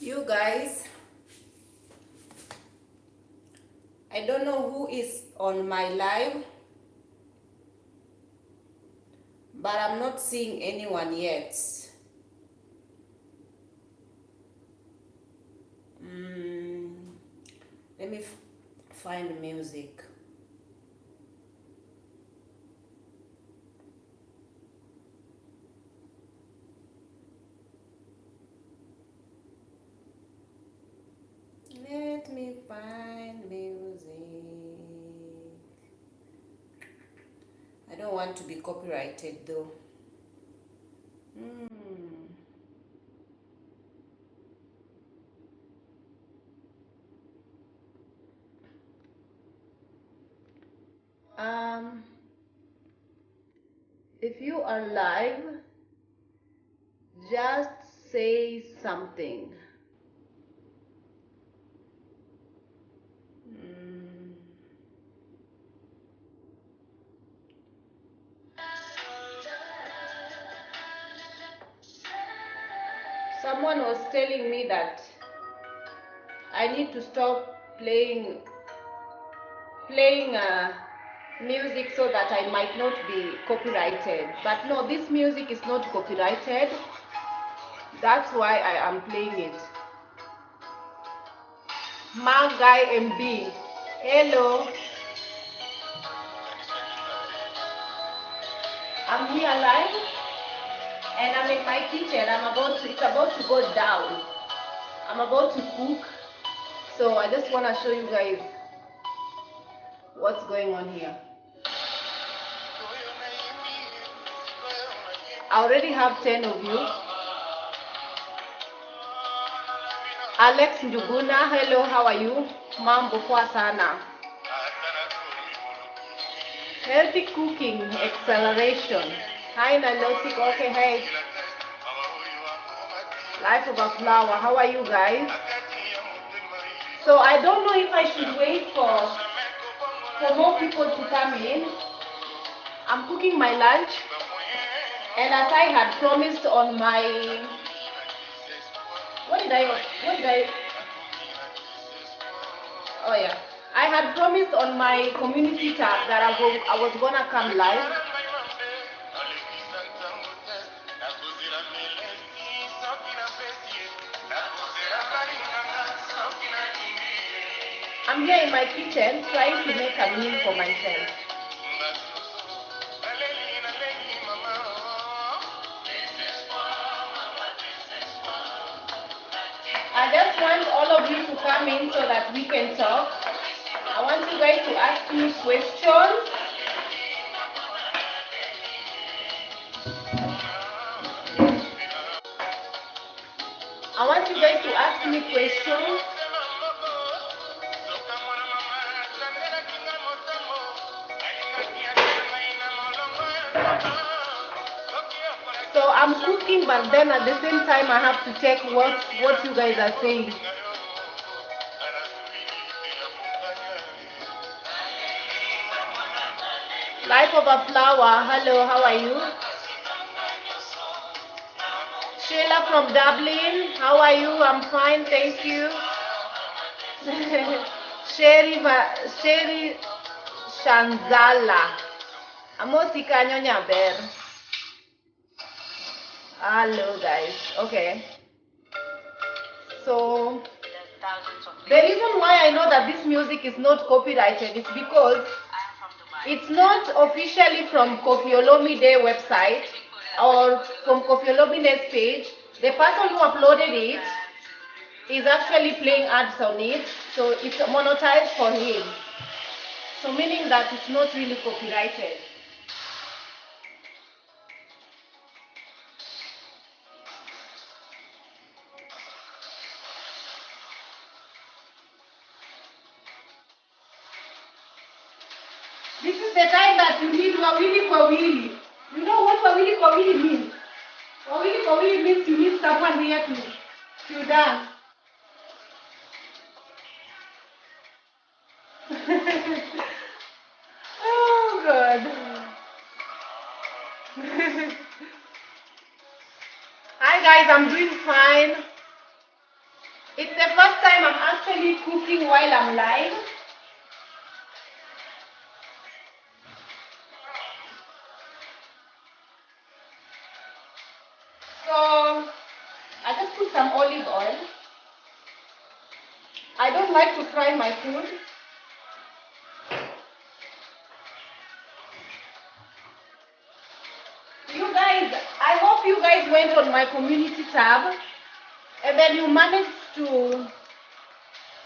You guys, I don't know who is on my live, but I'm not seeing anyone yet. Let me find music. Let me find music. I don't want to be copyrighted though. Um, if you are live, just say something. Someone was telling me that I need to stop playing music so that I might not be copyrighted. But no, this music is not copyrighted. That's why I am playing it. My guy MB. Hello. I'm here live and I'm in my kitchen. It's about to go down. I'm about to cook. So I just want to show you guys what's going on here. I already have 10 of you. Alex Njuguna, hello, how are you? Mambo poa sana. Healthy cooking acceleration. Hi Nalotik, okay, hey. Life of a flower, how are you guys? So I don't know if I should wait for more people to come in. I'm cooking my lunch, and as I had promised on my, oh yeah, I had promised on my community tab that I was gonna come live. I'm here in my kitchen trying to make a meal for myself. I just want all of you to come in so that we can talk. I want you guys to ask me questions. I want you guys to ask me questions. So I'm cooking, but then at the same time I have to check what you guys are saying. Life of a flower, hello, how are you? Sheila from Dublin, how are you? I'm fine, thank you. Sherry Shanzala. Amosika Nyonya Bear. Hello guys, okay. So the reason why I know that this music is not copyrighted is because it's not officially from Kofi Olomide website or from Kofi Olomide's page. The person who uploaded it is actually playing ads on it, so it's monetized for him. So meaning that it's not really copyrighted. This is the time that you need wawili kwa wili. You know what wawili kwa wili means? Wawili kwa wili means you need someone here to dance. Oh God. Hi guys, I'm doing fine. It's the first time I'm actually cooking while I'm live. So I just put some olive oil. I don't like to fry my food. You guys, I hope you guys went on my community tab and then you managed to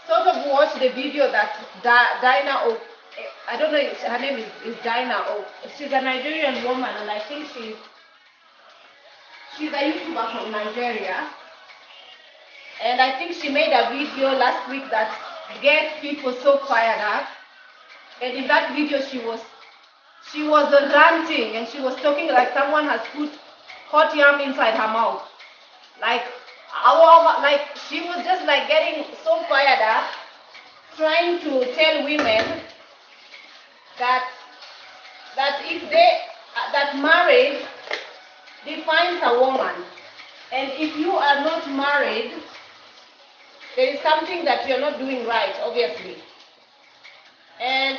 sort of watch the video that DYNA, or I don't know if her name is DYNA, or she's a Nigerian woman, and I think she's a YouTuber from Nigeria. And I think she made a video last week that gets people so fired up. And in that video she was ranting, and she was talking like someone has put hot yam inside her mouth. Like she was just like getting so fired up, trying to tell women that if that marriage defines a woman, and if you are not married, there is something that you're not doing right, obviously. And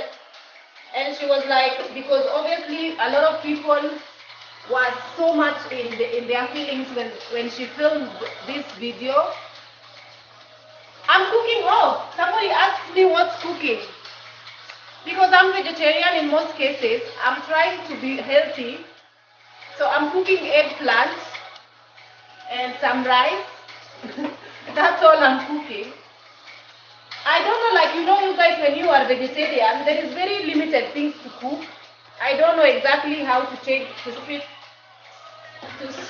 she was like, because obviously a lot of people were so much in their feelings when she filmed this video. I'm cooking. Oh, somebody asked me what's cooking. Because I'm vegetarian in most cases, I'm trying to be healthy. So I'm cooking eggplant and some rice. That's all I'm cooking. I don't know, like, you guys, when you are vegetarian, there is very limited things to cook. I don't know exactly how to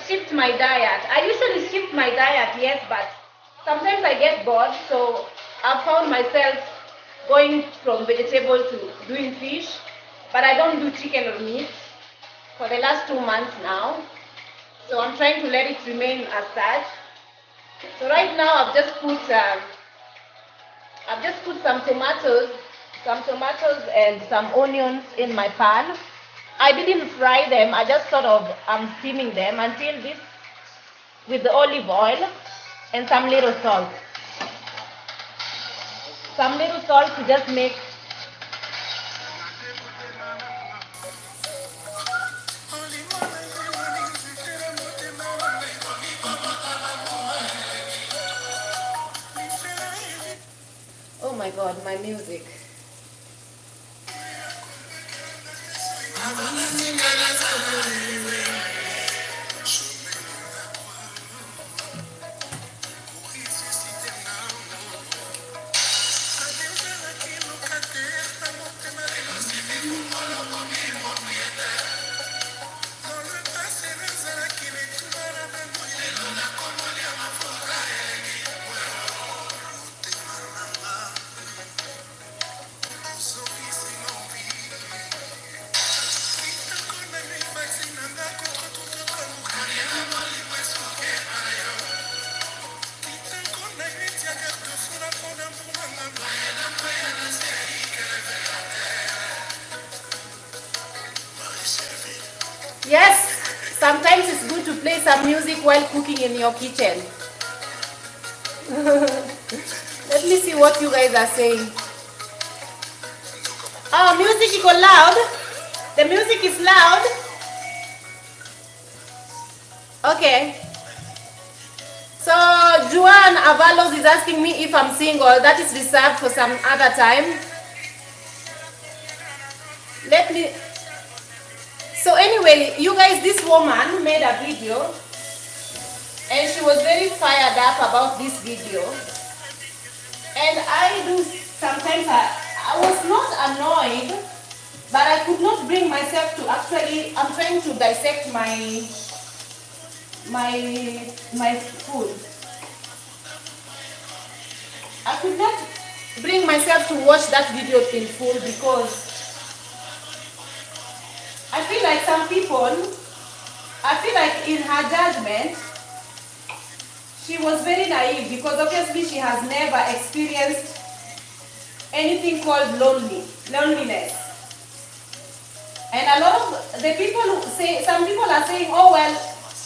shift my diet. I usually shift my diet, yes, but sometimes I get bored, so I've found myself going from vegetable to doing fish, but I don't do chicken or meat for the last 2 months now. So I'm trying to let it remain as such. So right now I've just put some tomatoes and some onions in my pan. I didn't fry them. I just I'm steaming them until this, with the olive oil and some little salt. Some little salt to just make. Oh my God, my music. Yes, sometimes it's good to play some music while cooking in your kitchen. Let me see what you guys are saying. Oh, music is loud. The music is loud. Okay. So Juan Avalos is asking me if I'm single. That is reserved for some other time. Let me. So anyway, you guys, this woman made a video and she was very fired up about this video. And I do sometimes, I was not annoyed, but I could not bring myself to actually, I'm trying to dissect my food. I could not bring myself to watch that video in full because I feel like some people, I feel like in her judgment, she was very naive because obviously she has never experienced anything called loneliness. And a lot of the people who say, some people are saying, oh well,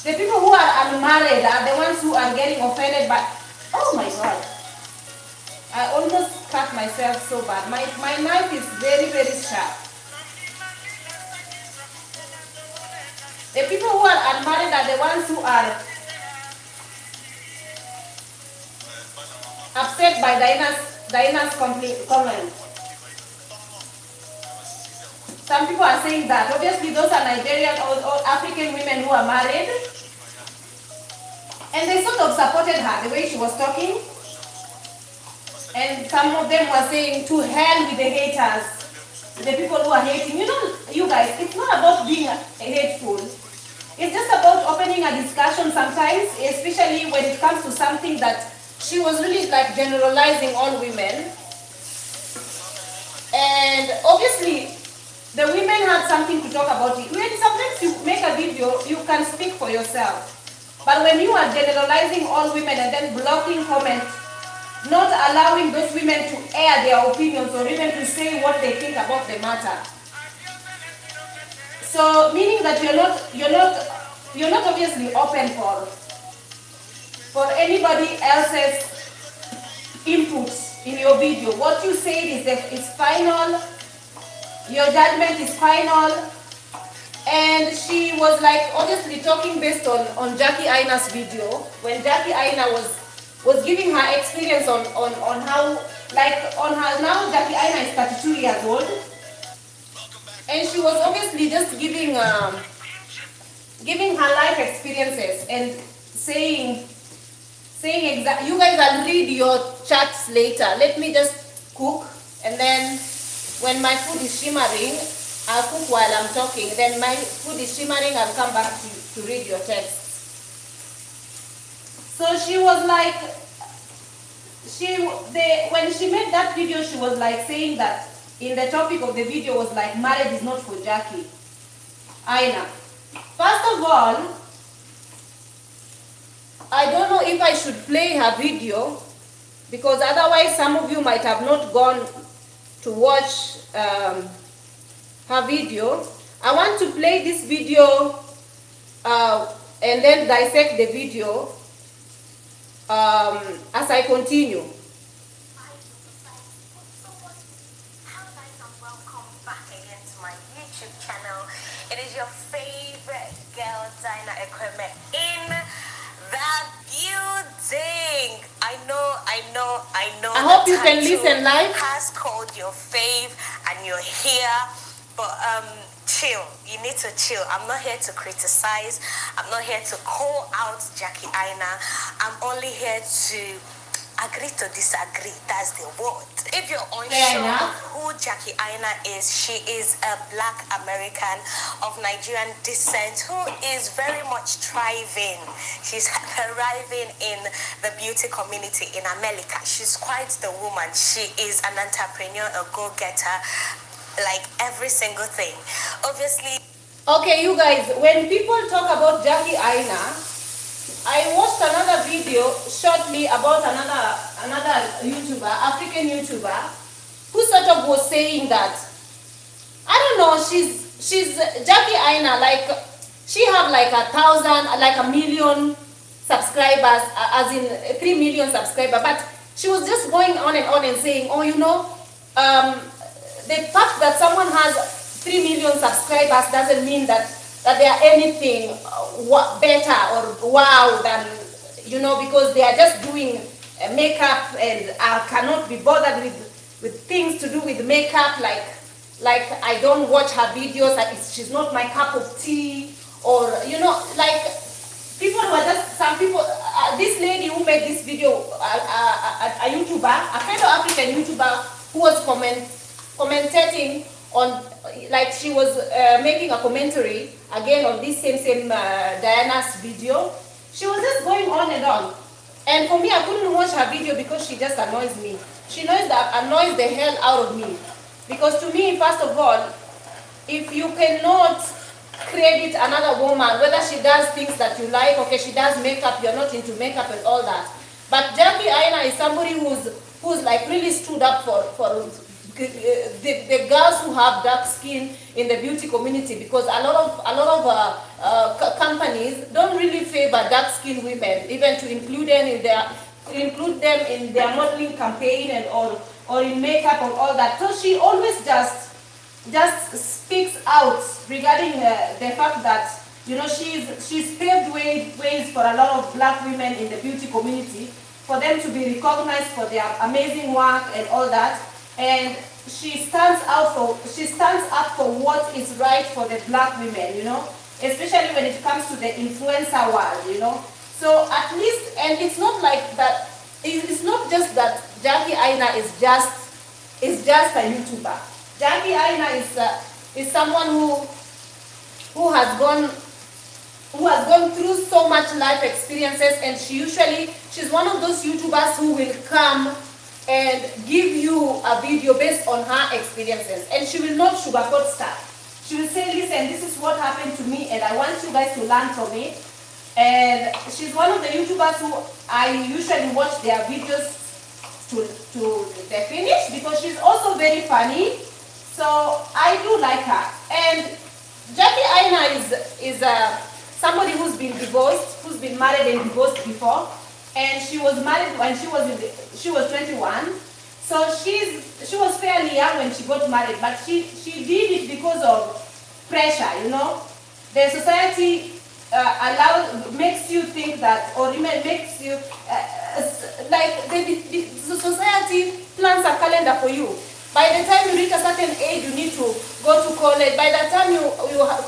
the people who are unmarried are the ones who are getting offended by, oh my God. I almost cut myself so bad. My knife is very, very sharp. The people who are unmarried are the ones who are upset by DYNA's comment. Some people are saying that. Obviously, those are Nigerian or African women who are married. And they sort of supported her, the way she was talking. And some of them were saying, to hell with the haters, the people who are hating. You know, you guys, it's not about being hateful. It's just about opening a discussion sometimes, especially when it comes to something that she was really like generalizing all women. And obviously, the women had something to talk about it. When sometimes you make a video, you can speak for yourself. But when you are generalizing all women and then blocking comments, not allowing those women to air their opinions or even to say what they think about the matter. So meaning that you're not obviously open for anybody else's input in your video. What you said is final. Your judgment is final. And she was like obviously talking based on Jackie Aina's video, when Jackie Aina was giving her experience on how, like on her, now Jackie Aina is 32 years old. And she was obviously just giving her life experiences and saying exactly, you guys will read your chats later. Let me just cook, and then when my food is shimmering, I'll cook while I'm talking. Then my food is shimmering, I'll come back to read your text. So she was like, when she made that video, she was like saying that in the topic of the video was like, marriage is not for Jackie Aina. First of all, I don't know if I should play her video, because otherwise some of you might have not gone to watch her video. I want to play this video and then dissect the video as I continue. It is your favorite girl, DYNA EKWUEME, in the building. I know. I hope you can listen live. Has called your fave and you're here, but chill. You need to chill. I'm not here to criticize. I'm not here to call out Jackie Aina. I'm only here to agree to disagree. That's the word. If you're unsure of who Jackie Aina is, she is a Black American of Nigerian descent who is very much thriving. She's thriving in the beauty community in America. She's quite the woman. She is an entrepreneur, a go-getter, like every single thing. Obviously. Okay, you guys, when people talk about Jackie Aina, I watched another video shortly about another YouTuber, African YouTuber, who sort of was saying that, I don't know, she's Jackie Aina, like she have like 1,000, like 1 million subscribers, as in 3 million subscribers, but she was just going on and saying, oh, you know, the fact that someone has 3 million subscribers doesn't mean that they are anything better or wow than, you know, because they are just doing makeup, and I cannot be bothered with things to do with makeup, like I don't watch her videos, like she's not my cup of tea, or, you know, like people were just, some people, this lady who made this video, a YouTuber, a fellow African YouTuber who was commentating on, like she was making a commentary again on this same DYNA's video. She was just going on and on, and for me, I couldn't watch her video because she just annoys me. She annoys the hell out of me, because to me, first of all, if you cannot credit another woman, whether she does things that you like, okay, she does makeup, you're not into makeup and all that, but Jackie Aina is somebody who's like really stood up for the girls who have dark skin in the beauty community, because a lot of companies don't really favor dark skinned women, even to include them in their include them in their modeling campaign and or in makeup and all that. So she always just speaks out regarding the fact that, you know, she's paved ways for a lot of black women in the beauty community, for them to be recognized for their amazing work and all that. And she stands up for what is right for the black women, you know, especially when it comes to the influencer world, you know. So at least, and it's not like that, it's not just that Jackie Aina is just a YouTuber. Jackie Aina is someone who has gone through so much life experiences, and she's one of those YouTubers who will come and give you a video based on her experiences, and she will not sugarcoat stuff. She will say, listen, this is what happened to me and I want you guys to learn from it. And she's one of the YouTubers who I usually watch their videos to the finish, because she's also very funny. So I do like her. And Jackie Aina is somebody who's been divorced, who's been married and divorced before. And she was married when she was 21. So she was fairly young when she got married, but she did it because of pressure, you know. The society makes you think that, or makes you, like the society plans a calendar for you. By the time you reach a certain age, you need to go to college. By the time you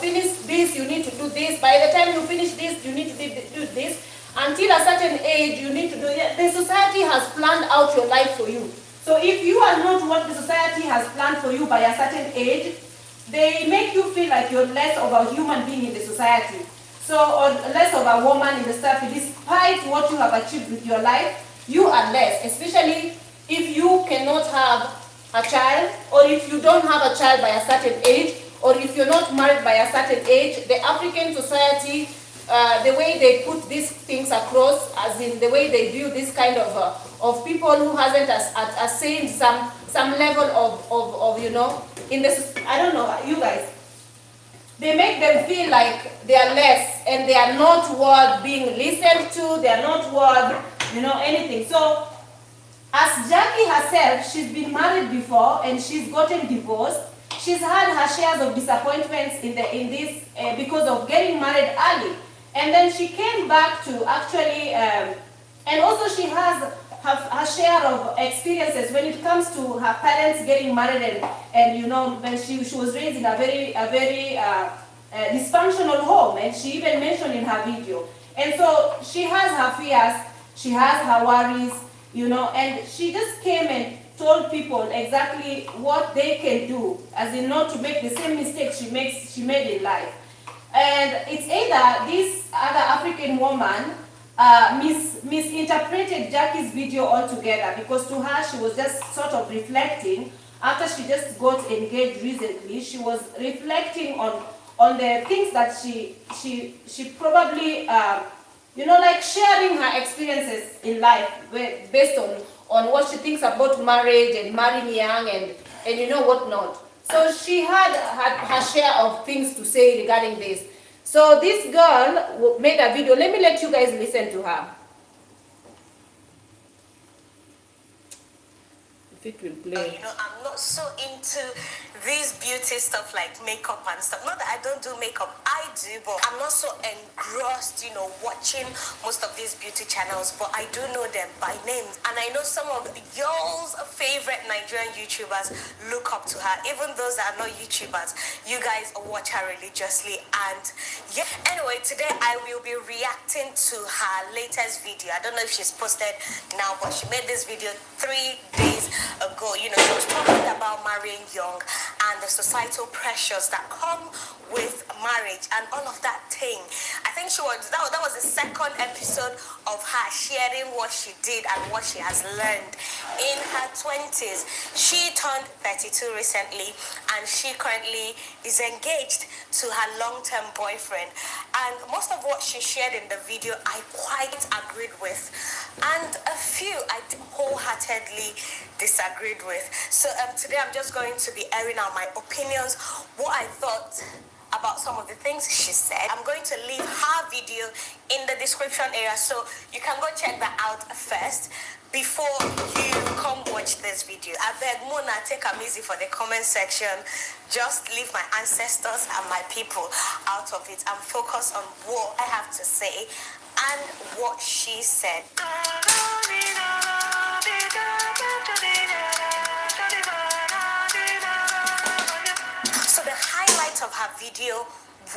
finish this, you need to do this. By the time you finish this, you need to do this. Until a certain age, you need to do it. The society has planned out your life for you. So if you are not what the society has planned for you by a certain age, they make you feel like you're less of a human being in the society. So, or less of a woman in the society. Despite what you have achieved with your life, you are less. Especially if you cannot have a child, or if you don't have a child by a certain age, or if you're not married by a certain age. The African society, the way they put these things across, as in the way they view this kind of people who hasn't attained some level of you know, in this, I don't know, you guys, they make them feel like they are less and they are not worth being listened to, they are not worth, you know, anything. So as Jackie herself, she's been married before and she's gotten divorced. She's had her shares of disappointments in this because of getting married early. And then she came back to actually, and also she has her share of experiences when it comes to her parents getting married, and you know, when she was raised in a very dysfunctional home, and she even mentioned in her video. And so she has her fears, she has her worries, you know, and she just came and told people exactly what they can do, as in not to make the same mistakes she made in life. And it's either this other African woman misinterpreted Jackie's video altogether, because to her she was just sort of reflecting after she just got engaged recently. She was reflecting on the things that she probably you know, like sharing her experiences in life based on what she thinks about marriage and marrying young and you know what not. So she had her share of things to say regarding this. So this girl made a video. Let me let you guys listen to her. If it will play. You know, I'm not so into this beauty stuff like makeup and stuff. Not that I don't do makeup, I do, but I'm not so engrossed, you know, watching most of these beauty channels, but I do know them by name. And I know some of y'all's favorite Nigerian YouTubers look up to her. Even those that are not YouTubers, you guys watch her religiously. And yeah, anyway, today I will be reacting to her latest video. I don't know if she's posted now, but she made this video 3 days ago. You know, she was talking about marrying young and the societal pressures that come with marriage and all of that thing. I think that was the second episode of her sharing what she did and what she has learned in her 20s. She turned 32 recently, and she currently is engaged to her long-term boyfriend. And most of what she shared in the video I quite agreed with, and a few I wholeheartedly disagreed with. So today I'm just going to be airing out my opinions, what I thought about some of the things she said. I'm going to leave her video in the description area, so you can go check that out first before you come watch this video. I beg Mona, take a easy for the comment section. Just leave my ancestors and my people out of it and focus on what I have to say and what she said. So the highlight of her video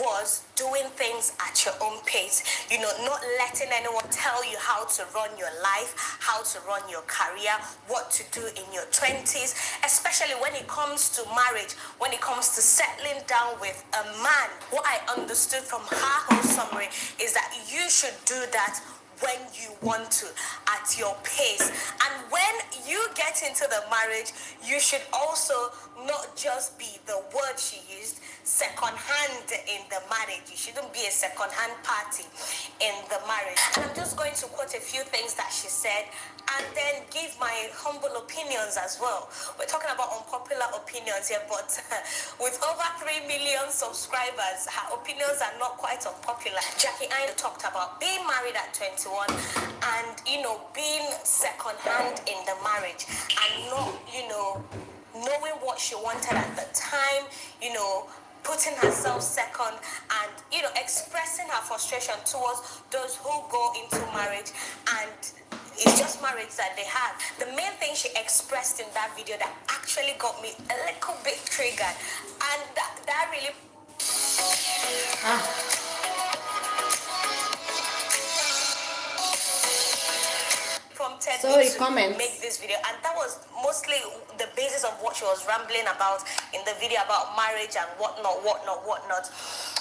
was doing things at your own pace. You know, not letting anyone tell you how to run your life, how to run your career, what to do in your 20s, especially when it comes to marriage, when it comes to settling down with a man. What I understood from her whole summary is that you should do that when you want to, at your pace. And when you get into the marriage, you should also not just be, the word she used, second hand in the marriage. You shouldn't be a second hand party in the marriage. And I'm just going to quote a few things that she said and then give my humble opinions as well. We're talking about unpopular opinions here, but with over 3 million subscribers, her opinions are not quite unpopular. Jackie Aina talked about being married at 21 and, you know, being second hand in the marriage and not, you know, knowing what she wanted at the time, you know, putting herself second and, you know, expressing her frustration towards those who go into marriage and it's just marriage that they have. The main thing she expressed in that video that actually got me a little bit triggered, and that really prompted me to make this video, and that was mostly the basis of what she was rambling about in the video about marriage and whatnot,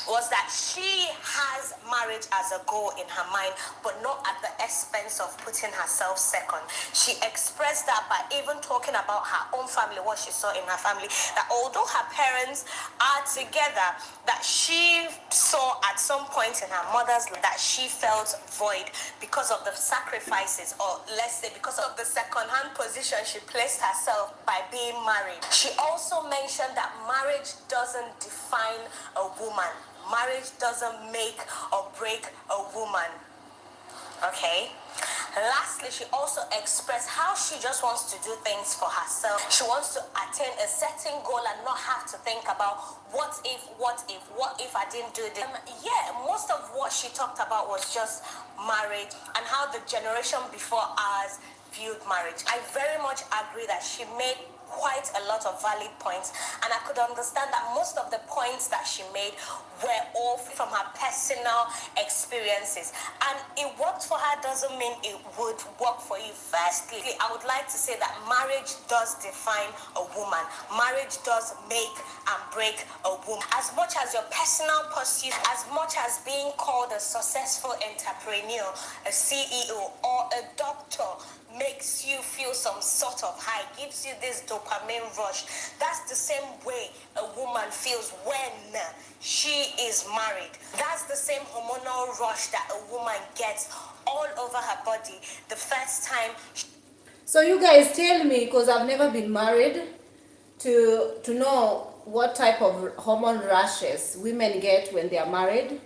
was that she has marriage as a goal in her mind, but not at the expense of putting herself second. She expressed that by even talking about her own family, what she saw in her family, that although her parents are together, that she saw at some point in her mother's life that she felt void because of the sacrifices, or let's say because of the second-hand position she placed herself by being married. She also mentioned that marriage doesn't define a woman. Marriage doesn't make or break a woman. Okay? Lastly, she also expressed how she just wants to do things for herself. She wants to attain a certain goal and not have to think about what if I didn't do this. Yeah, most of what she talked about was just marriage and how the generation before ours viewed marriage. I very much agree that she made quite a lot of valid points, and I could understand that most of the points that she made were all from her personal experiences, and it worked for her doesn't mean it would work for you. Firstly, I would like to say that marriage does define a woman. Marriage does make and break a woman. As much as your personal pursuit, as much as being called a successful entrepreneur, a CEO, or a doctor makes you feel some sort of high, gives you this dopamine rush, that's the same way a woman feels when she is married. That's the same hormonal rush that a woman gets all over her body the first time. So you guys tell me, because I've never been married, to know what type of hormone rushes women get when they are married,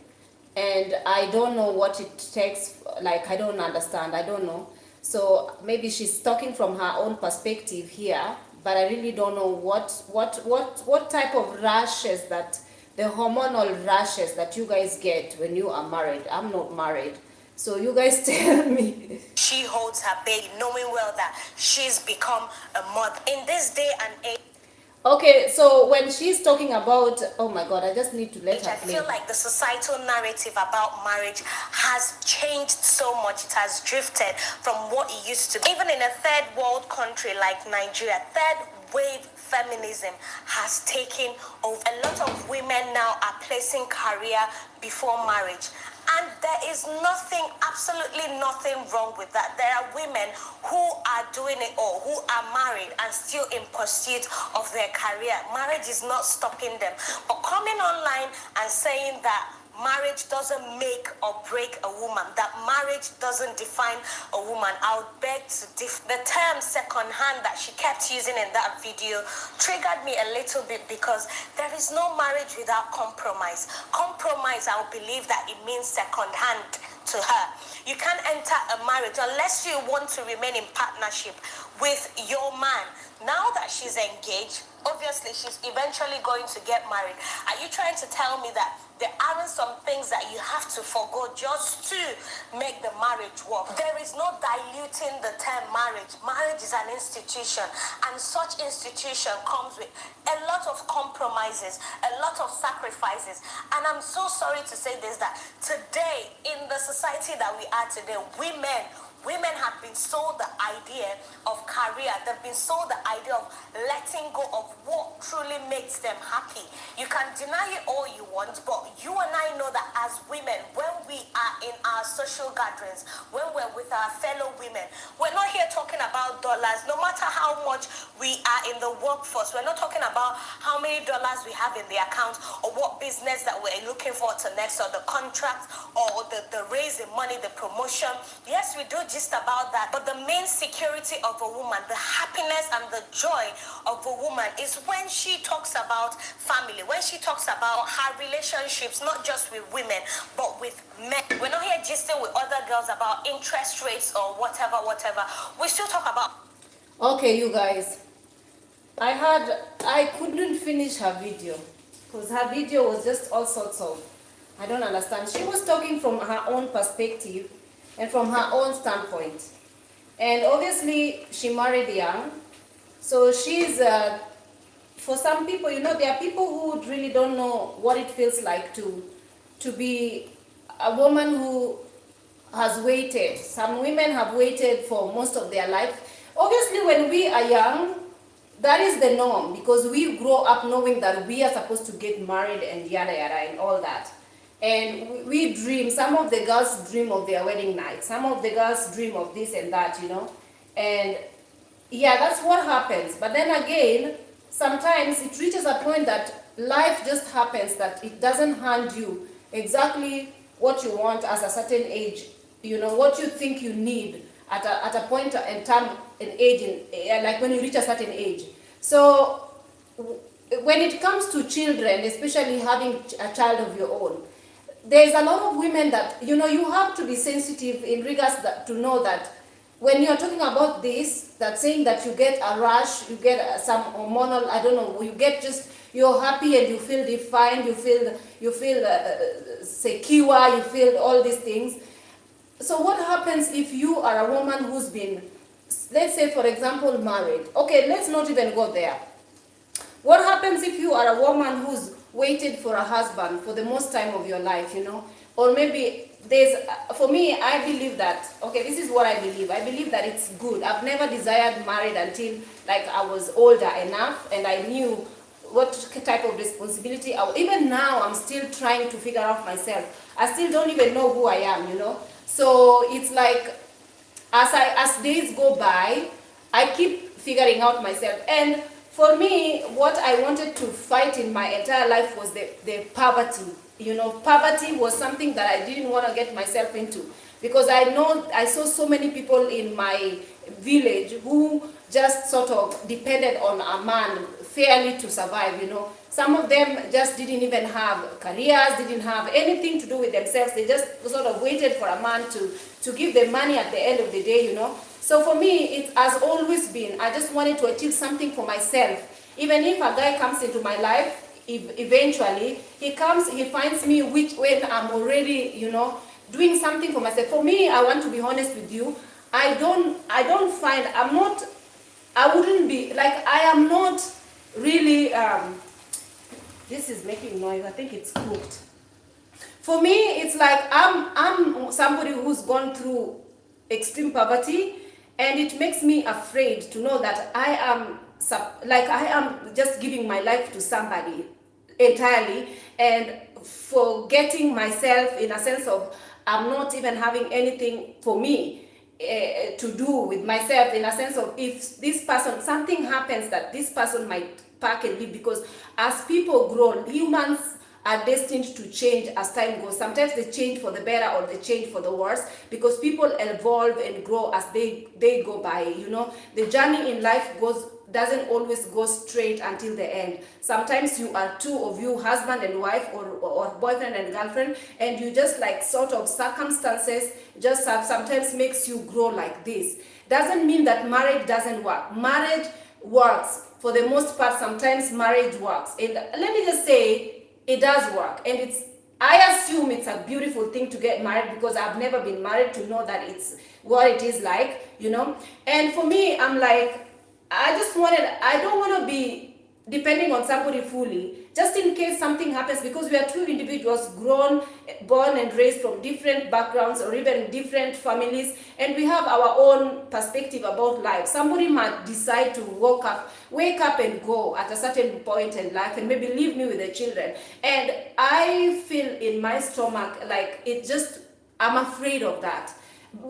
and I don't know what it takes. Like, I don't understand. I don't know. So maybe she's talking from her own perspective here, but I really don't know what type of rashes, that the hormonal rashes that you guys get when you are married. I'm not married, so you guys tell me. She holds her baby, knowing well that she's become a mother in this day and age. Okay, so when she's talking about, oh my God, I just need to let her play. I feel like the societal narrative about marriage has changed so much. It has drifted from what it used to be. Even in a third world country like Nigeria, third wave feminism has taken over. A lot of women now are placing career before marriage. And there is nothing, absolutely nothing wrong with that. There are women who are doing it all, who are married and still in pursuit of their career. Marriage is not stopping them. But coming online and saying that marriage doesn't make or break a woman, that marriage doesn't define a woman. I would beg to the term second hand that she kept using in that video triggered me a little bit, because there is no marriage without compromise. Compromise, I would believe that it means second hand to her. You can't enter a marriage unless you want to remain in partnership with your man. Now that she's engaged, obviously she's eventually going to get married. Are you trying to tell me that there aren't some things that you have to forgo just to make the marriage work? There is no diluting the term marriage. Marriage is an institution, and such institution comes with a lot of compromises, a lot of sacrifices. And I'm so sorry to say this, that today, in the society that we are today, women have been sold the idea of career. They've been sold the idea of letting go of what truly makes them happy. You can deny it all you want, but you and I know that as women, when we are in our social gatherings, when we're with our fellow women, we're not here talking about dollars. No matter how much we are in the workforce, we're not talking about how many dollars we have in the account, or what business that we're looking for to next, or the contract, or the raise in money, the promotion. Yes, we do just about that, but the main security of a woman, the happiness and the joy of a woman, is when she talks about family, when she talks about her relationships, not just with women but with men. We're not here gisting with other girls about interest rates or whatever. We still talk about. Okay, you guys, I couldn't finish her video because her video was just all sorts of, I don't understand. She was talking from her own perspective and from her own standpoint. And obviously, she married young. So she's, for some people, you know, there are people who really don't know what it feels like to be a woman who has waited. Some women have waited for most of their life. Obviously, when we are young, that is the norm, because we grow up knowing that we are supposed to get married and yada yada and all that. And we dream, some of the girls dream of their wedding night, some of the girls dream of this and that, you know. And yeah, that's what happens. But then again, sometimes it reaches a point that life just happens, that it doesn't hand you exactly what you want at a certain age, you know, what you think you need at a point in time, an age, like when you reach a certain age. So when it comes to children, especially having a child of your own, there's a lot of women that, you know, you have to be sensitive in regards to know that when you're talking about this, that saying that you get a rush, you get some hormonal, I don't know, you get just, you're happy and you feel defined, you feel secure, you feel all these things. So what happens if you are a woman who's been, let's say for example, married? Okay, let's not even go there. What happens if you are a woman who's waited for a husband for the most time of your life, you know? Or maybe there's, for me, I believe that, okay, this is what I believe. I believe that it's good. I've never desired married until like I was older enough and I knew what type of responsibility. Even now, I'm still trying to figure out myself. I still don't even know who I am, you know? So it's like, as days go by, I keep figuring out myself. And for me, what I wanted to fight in my entire life was the poverty. You know, poverty was something that I didn't want to get myself into, because I know I saw so many people in my village who just sort of depended on a man fairly to survive, you know. Some of them just didn't even have careers, didn't have anything to do with themselves. They just sort of waited for a man to give them money at the end of the day, you know. So for me, it has always been, I just wanted to achieve something for myself. Even if a guy comes into my life, eventually, he comes, he finds me when I'm already, you know, doing something for myself. For me, I want to be honest with you, I don't find, I wouldn't be, like, I am not really, this is making noise, I think it's cooked. For me, it's like, I'm somebody who's gone through extreme poverty, and it makes me afraid to know that I am just giving my life to somebody entirely and forgetting myself, in a sense of I'm not even having anything for me to do with myself, in a sense of if this person, something happens that this person might pack and leave, because as people grow, humans are destined to change as time goes. Sometimes they change for the better or they change for the worse, because people evolve and grow as they go by. You know, the journey in life doesn't always go straight until the end. Sometimes you are two of you, husband and wife, or boyfriend and girlfriend, and you just like sort of circumstances just have sometimes makes you grow like this. Doesn't mean that marriage doesn't work. Marriage works for the most part. Sometimes marriage works, and let me just say it does work, and I assume it's a beautiful thing to get married, because I've never been married to know that it's what it is like, you know. And for me, I'm like, I don't want to be depending on somebody fully, just in case something happens, because we are two individuals born and raised from different backgrounds or even different families, and we have our own perspective about life. Somebody might decide to wake up and go at a certain point in life and maybe leave me with the children. And I feel in my stomach like I'm afraid of that.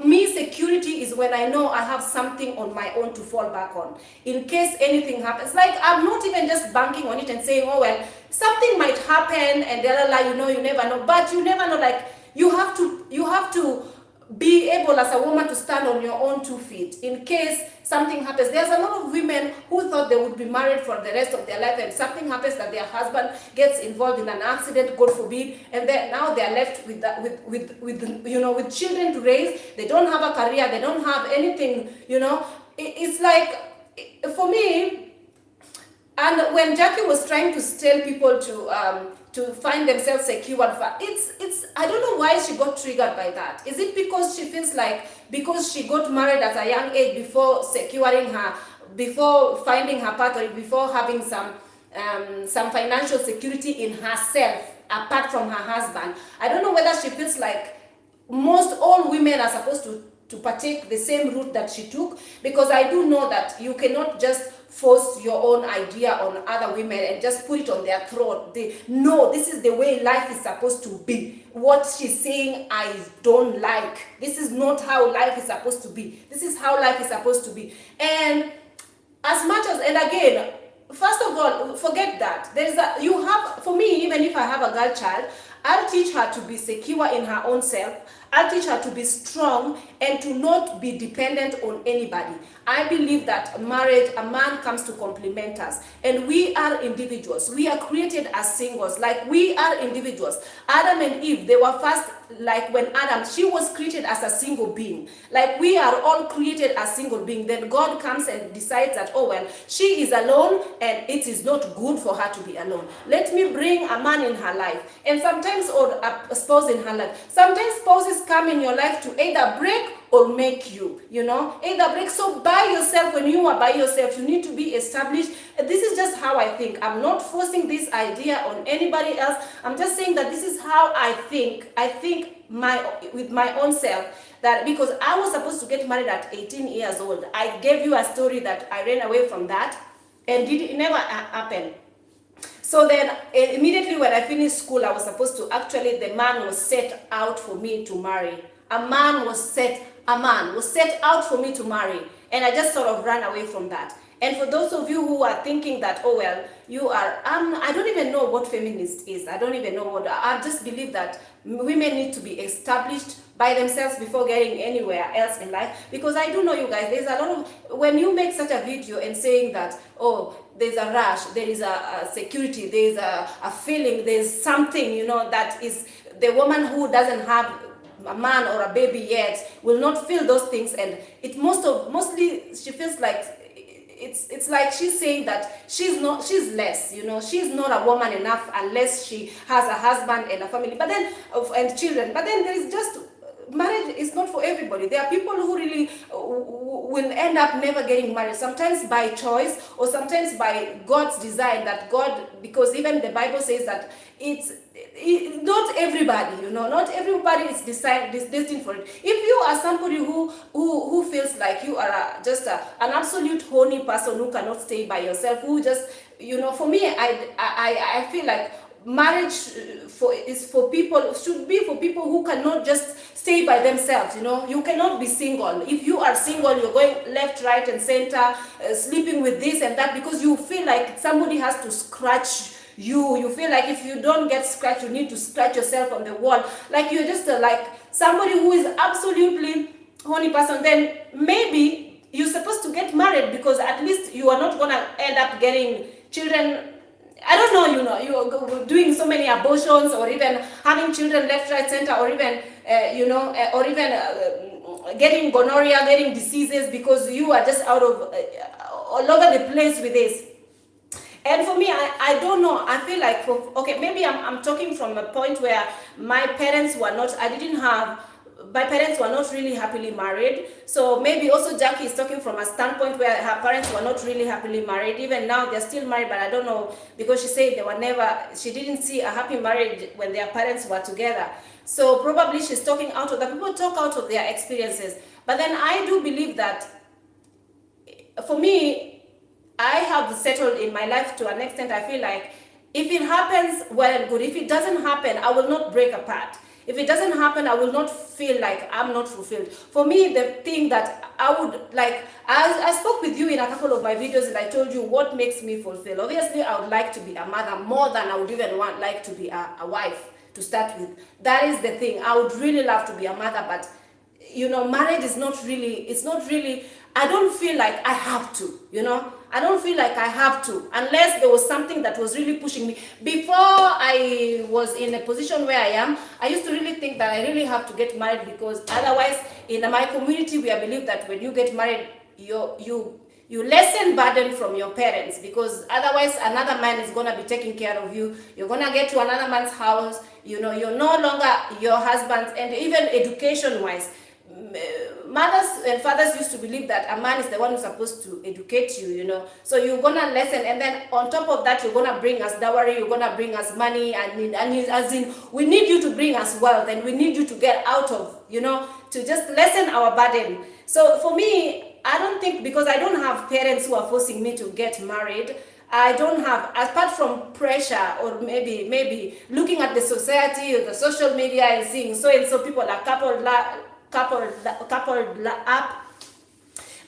Me, security is when I know I have something on my own to fall back on in case anything happens. Like, I'm not even just banking on it and saying, oh well, something might happen and you know, you never know. But you never know. Like, you have to be able as a woman to stand on your own 2 feet in case something happens. There's a lot of women who thought they would be married for the rest of their life, and something happens that their husband gets involved in an accident, God forbid, and then now they're left with you know, with children to raise. They don't have a career, they don't have anything, you know. It's like, for me, and when Jackie was trying to tell people to find themselves secure, I don't know why she got triggered by that. Is it because she feels like because she got married at a young age before finding her path, or before having some financial security in herself apart from her husband? I don't know whether she feels like all women are supposed to partake the same route that she took, because I do know that you cannot just force your own idea on other women and just put it on their throat. No, this is the way life is supposed to be. What she's saying, I don't like. This is not how life is supposed to be. This is how life is supposed to be. And as much as, and again, first of all, forget that. For me, even if I have a girl child, I'll teach her to be secure in her own self. I'll teach her to be strong and to not be dependent on anybody. I believe that marriage, a man comes to complement us. And we are individuals. We are created as singles. Like, we are individuals. Adam and Eve, they were first, like when Adam, she was created as a single being. Like, we are all created as single beings. Then God comes and decides that, oh well, she is alone and it is not good for her to be alone. Let me bring a man in her life. And sometimes, or a spouse in her life. Sometimes spouses come in your life to either break or make you, you know, either break. So by yourself, when you are by yourself, you need to be established. This is just how I think. I'm not forcing this idea on anybody else. I'm just saying that this is how I think. I think with my own self, that because I was supposed to get married at 18 years old. I gave you a story that I ran away from that, and it never happened. So then immediately when I finished school, I was supposed to, actually the man was set out for me to marry. A man was set out for me to marry. And I just sort of ran away from that. And for those of you who are thinking that, oh well, you are, I don't even know what feminist is. I don't even know what, I just believe that women need to be established by themselves before getting anywhere else in life. Because I do know, you guys, there's a lot of, when you make such a video and saying that, oh, there's a rush, there is a security, there's a feeling, there's something, you know, that is, the woman who doesn't have a man or a baby yet will not feel those things, and it mostly she feels like it's like she's saying that she's less, you know, she's not a woman enough unless she has a husband and a family, but then and children. But then there is just, marriage is not for everybody. There are people who really will end up never getting married, sometimes by choice or sometimes by God's design, that God, because even the Bible says that not everybody, you know, not everybody is destined for it. If you are somebody who feels like you are just an absolute horny person who cannot stay by yourself, who just, you know, for me, I feel like marriage should be for people who cannot just stay by themselves. You know, you cannot be single. If you are single, you're going left, right, and center, sleeping with this and that, because you feel like somebody has to scratch you feel like if you don't get scratched, you need to scratch yourself on the wall, like you're just like somebody who is absolutely horny person, then maybe you're supposed to get married, because at least you are not gonna end up getting children. I don't know, you're doing so many abortions, or even having children left, right, center, or even getting gonorrhea, getting diseases, because you are just out of all over the place with this. And for me, I don't know. I feel like, okay, maybe I'm talking from a point where my parents were not really happily married. So maybe also Jackie is talking from a standpoint where her parents were not really happily married. Even now, they're still married, but I don't know, because she said she didn't see a happy marriage when their parents were together. So probably she's talking out of that. People talk out of their experiences. But then I do believe that, for me, I have settled in my life to an extent. I feel like if it happens, well and good. If it doesn't happen, I will not break apart. If it doesn't happen, I will not feel like I'm not fulfilled. For me, the thing that I would like, I spoke with you in a couple of my videos, and I told you what makes me fulfilled. Obviously, I would like to be a mother more than I would even like to be a wife to start with. That is the thing. I would really love to be a mother, but marriage is not really, I don't feel like I have to, I don't feel like I have to, unless there was something that was really pushing me. Before I was in a position where I am, I used to really think that I really have to get married, because otherwise, in my community, we believe that when you get married, you lessen burden from your parents, because otherwise another man is going to be taking care of you. You're going to get to another man's house, you're no longer your husband's. And even education-wise, mothers and fathers used to believe that a man is the one who's supposed to educate you, so you're gonna lessen, and then on top of that, you're gonna bring us dowry, you're gonna bring us money, and as in, we need you to bring us wealth, and we need you to get out of, to just lessen our burden. So for me, I don't think, because I don't have parents who are forcing me to get married, I don't have, apart from pressure, or maybe looking at the society or the social media and seeing so and so people are coupled up,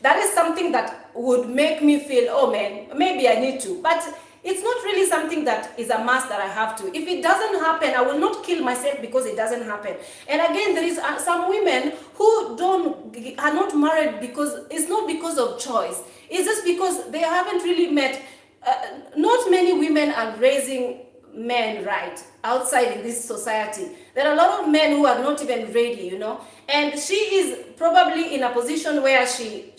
that is something that would make me feel, oh man, maybe I need to. But it's not really something that is a must that I have to. If it doesn't happen, I will not kill myself because it doesn't happen. And again, there is some women who are not married because it's not because of choice. It's just because they haven't really met. Not many women are raising men right outside in this society. There are a lot of men who are not even ready, and she is probably in a position where she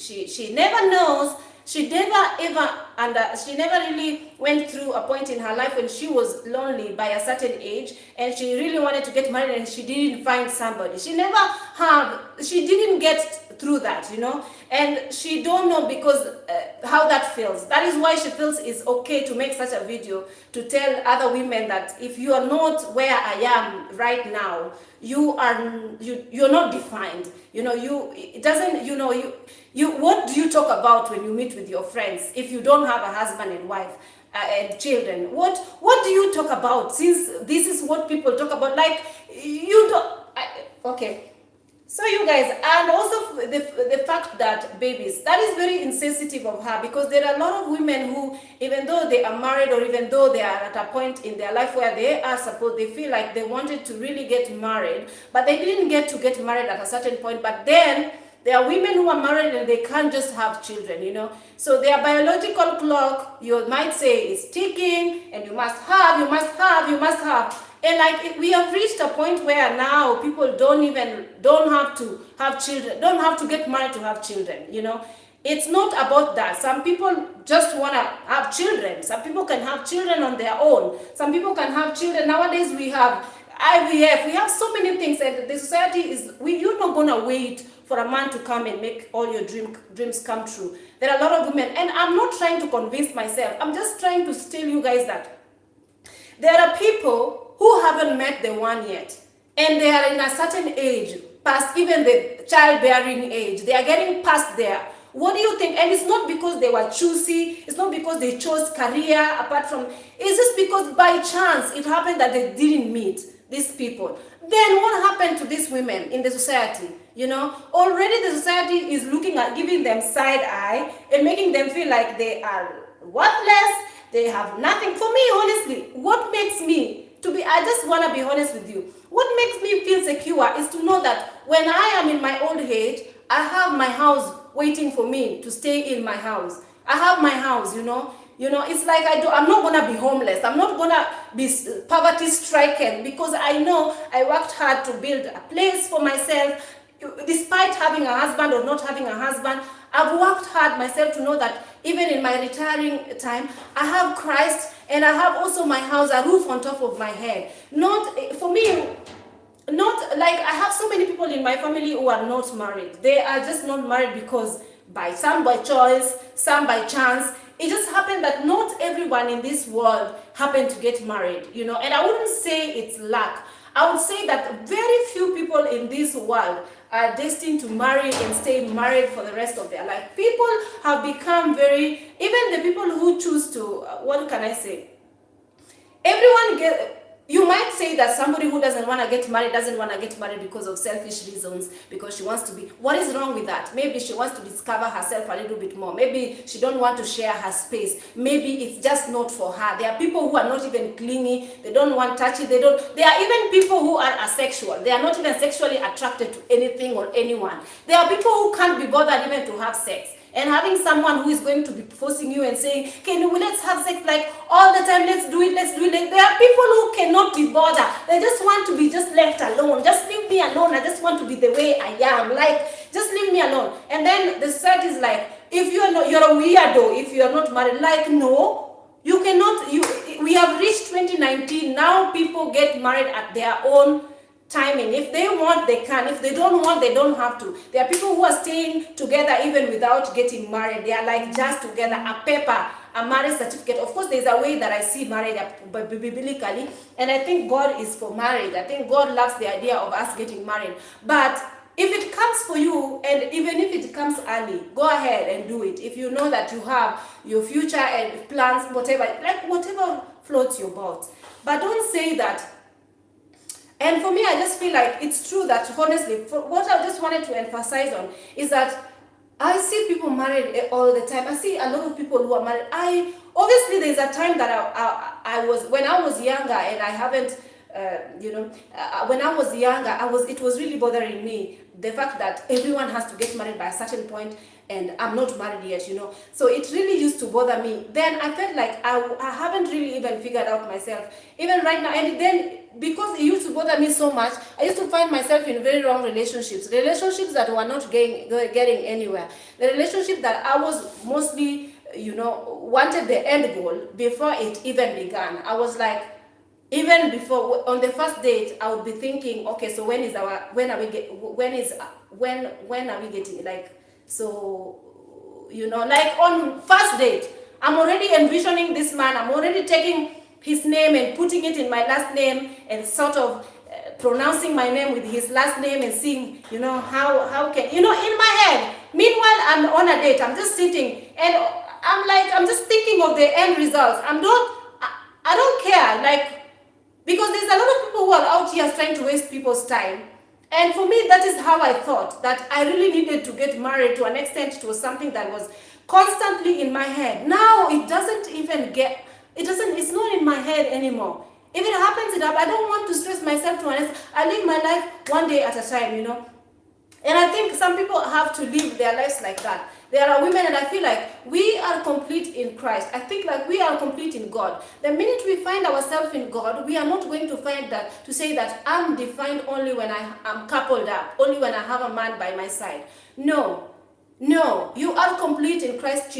never knows, she never really went through a point in her life when she was lonely by a certain age, and she really wanted to get married, and she didn't find somebody. She didn't get through that, and she don't know because how that feels. That is why she feels it's okay to make such a video to tell other women that if you are not where I am right now, you're not defined. What do you talk about when you meet with your friends if you don't have a husband and wife and children? What do you talk about, since this is what people talk about? Like, you don't. Okay. So you guys, and also the fact that babies, that is very insensitive of her, because there are a lot of women who, even though they are married, or even though they are at a point in their life where they feel like they wanted to really get married, but they didn't get to get married at a certain point. But then there are women who are married and they can't just have children, So their biological clock, you might say, is ticking, and you must have. And like, we have reached a point where now people don't have to have children, don't have to get married to have children, It's not about that. Some people just want to have children. Some people can have children on their own. Some people can have children. Nowadays we have IVF. We have so many things, and the society you're not going to wait for a man to come and make all your dreams come true. There are a lot of women, and I'm not trying to convince myself. I'm just trying to tell you guys that there are people who haven't met the one yet, and they are in a certain age, past even the childbearing age. They are getting past there. What do you think? And it's not because they were choosy, it's not because they chose career, it's just because by chance it happened that they didn't meet these people. Then what happened to these women in the society? Already the society is looking at giving them side eye and making them feel like they are worthless, they have nothing. For me, honestly, what makes me I just want to be honest with you. What makes me feel secure is to know that when I am in my old age, I have my house waiting for me to stay in my house. I have my house, you know. It's like I'm not going to be homeless. I'm not going to be poverty stricken, because I know I worked hard to build a place for myself. Despite having a husband or not having a husband, I've worked hard myself to know that even in my retiring time, I have Christ, and I have also my house, a roof on top of my head. Not like I have so many people in my family who are not married. They are just not married because some by choice, some by chance. It just happened that not everyone in this world happened to get married, and I wouldn't say it's luck. I would say that very few people in this world are destined to marry and stay married for the rest of their life. People have become even the people who choose to, what can I say? You might say that somebody who doesn't want to get married doesn't want to get married because of selfish reasons, because she wants to be. What is wrong with that? Maybe she wants to discover herself a little bit more. Maybe she don't want to share her space. Maybe it's just not for her. There are people who are not even clingy. They don't want touchy. There are even people who are asexual. They are not even sexually attracted to anything or anyone. There are people who can't be bothered even to have sex. And having someone who is going to be forcing you and saying, let's have sex like all the time, let's do it. There are people who cannot be bothered. They just want to be just left alone. Just leave me alone. I just want to be the way I am. Like, just leave me alone. And then the third is like, if you're a weirdo, if you're not married, like, no, you cannot. We have reached 2019. Now people get married at their own timing. If they want, they can. If they don't want, they don't have to. There are people who are staying together even without getting married. They are like just together, a paper, a marriage certificate. Of course, there's a way that I see marriage biblically, and I think God is for marriage. I think God loves the idea of us getting married. But if it comes for you, and even if it comes early, go ahead and do it. If you know that you have your future and plans, whatever floats your boat. But don't say that. And for me, I just feel like it's true that, honestly, what I just wanted to emphasize on is that I see people married all the time. I see a lot of people who are married. Obviously, there's a time that when I was younger, and I haven't, when I was younger, it was really bothering me, the fact that everyone has to get married by a certain point, and I'm not married yet, So it really used to bother me. Then I felt like I haven't really even figured out myself, even right now. And then, because it used to bother me so much, I used to find myself in very wrong relationships that were not getting anywhere. The relationship that I was mostly, wanted the end goal before it even began. I was like, even before, on the first date, I would be thinking, okay, so when are we getting, like, so, like on first date, I'm already envisioning this man. I'm already taking his name and putting it in my last name and sort of pronouncing my name with his last name and seeing, how can, in my head. Meanwhile, I'm on a date. I'm just sitting and I'm just thinking of the end results. I don't care, like, because there's a lot of people who are out here trying to waste people's time. And for me, that is how I thought, that I really needed to get married. To an extent, it was something that was constantly in my head. Now, it's not in my head anymore. If it happens, I don't want to stress myself to an extent. I live my life one day at a time, And I think some people have to live their lives like that. There are women, and I feel like we are complete in Christ. I think like we are complete in God. The minute we find ourselves in God, we are not going to say that I'm defined only when I'm coupled up, only when I have a man by my side. No, you are complete in Christ.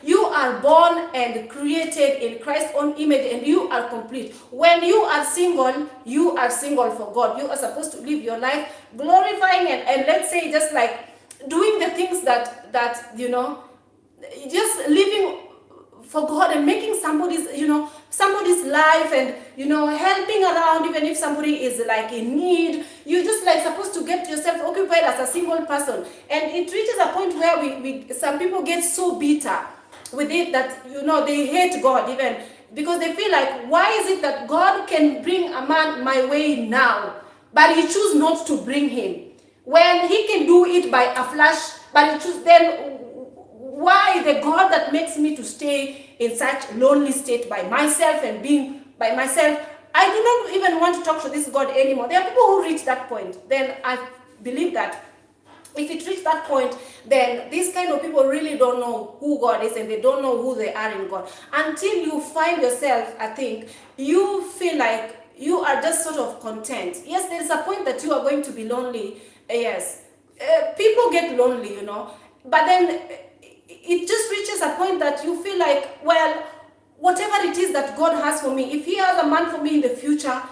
You are born and created in Christ's own image, and you are complete. When you are single for God. You are supposed to live your life glorifying and let's say just like doing the things that just living for God and making somebody's life and, helping around, even if somebody is like in need. You're just like supposed to get yourself occupied as a single person. And it reaches a point where some people get so bitter with it that, they hate God even because they feel like, why is it that God can bring a man my way now, but he choose not to bring him? When he can do it by a flash, but then why the God that makes me to stay in such lonely state by myself and being by myself, I do not even want to talk to this God anymore. There are people who reach that point. Then I believe that if it reaches that point, then these kind of people really don't know who God is, and they don't know who they are in God. Until you find yourself, I think, you feel like you are just sort of content. Yes, there is a point that you are going to be lonely. Yes, people get lonely, you know. But then it just reaches a point that you feel like, well, whatever it is that God has for me, if He has a man for me in the future,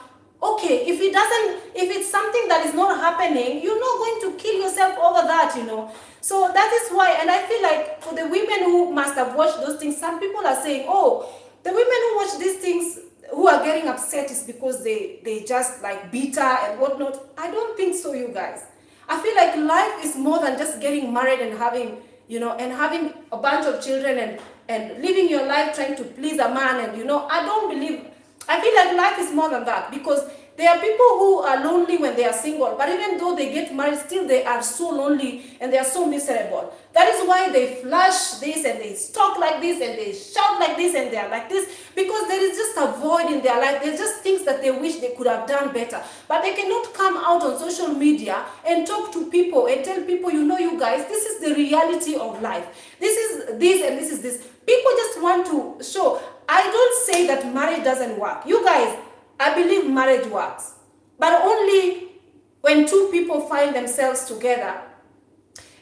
okay. If He doesn't, if it's something that is not happening, you're not going to kill yourself over that, you know. So that is why, and I feel like for the women who must have watched those things, some people are saying, oh, the women who watch these things, who are getting upset is because they just like bitter and whatnot. I don't think so, you guys. I feel like life is more than just getting married and having, you know, and having a bunch of children and living your life trying to please a man. And, you know, I feel like life is more than that, because there are people who are lonely when they are single, but even though they get married, still they are so lonely and they are so miserable. That is why they flash this and they talk like this and they shout like this and they are like this, because there is just a void in their life. There's just things that they wish they could have done better, but they cannot come out on social media and talk to people and tell people, you know, you guys, this is the reality of life. This is this and this is this. People just want to show. I don't say that marriage doesn't work. You guys, I believe marriage works, but only when two people find themselves together,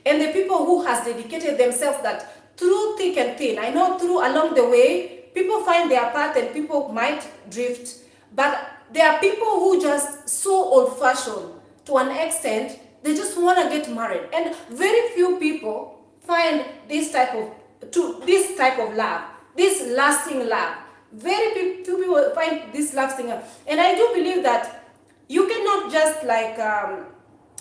and the people who has dedicated themselves that through thick and thin. I know through along the way, people find their path and people might drift, but there are people who just so old-fashioned to an extent, they just want to get married. And very few people find this type of love, this lasting love. Very few people find this lasting love. And I do believe that you cannot just like,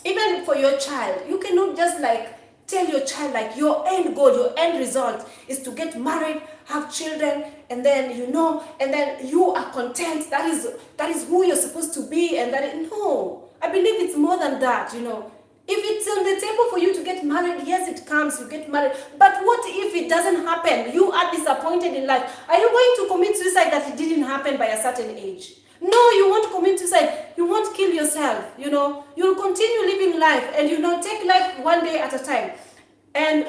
even for your child, you cannot just like tell your child like your end goal, your end result is to get married, have children, and then, you know, and then you are content. That is who you're supposed to be. And no, I believe it's more than that, you know. If it's on the table for you to get married, yes, it comes, you get married. But what if it doesn't happen? You are disappointed in life. Are you going to commit suicide that it didn't happen by a certain age? No, you won't commit suicide. You won't kill yourself, you know. You'll continue living life and, you know, take life one day at a time. And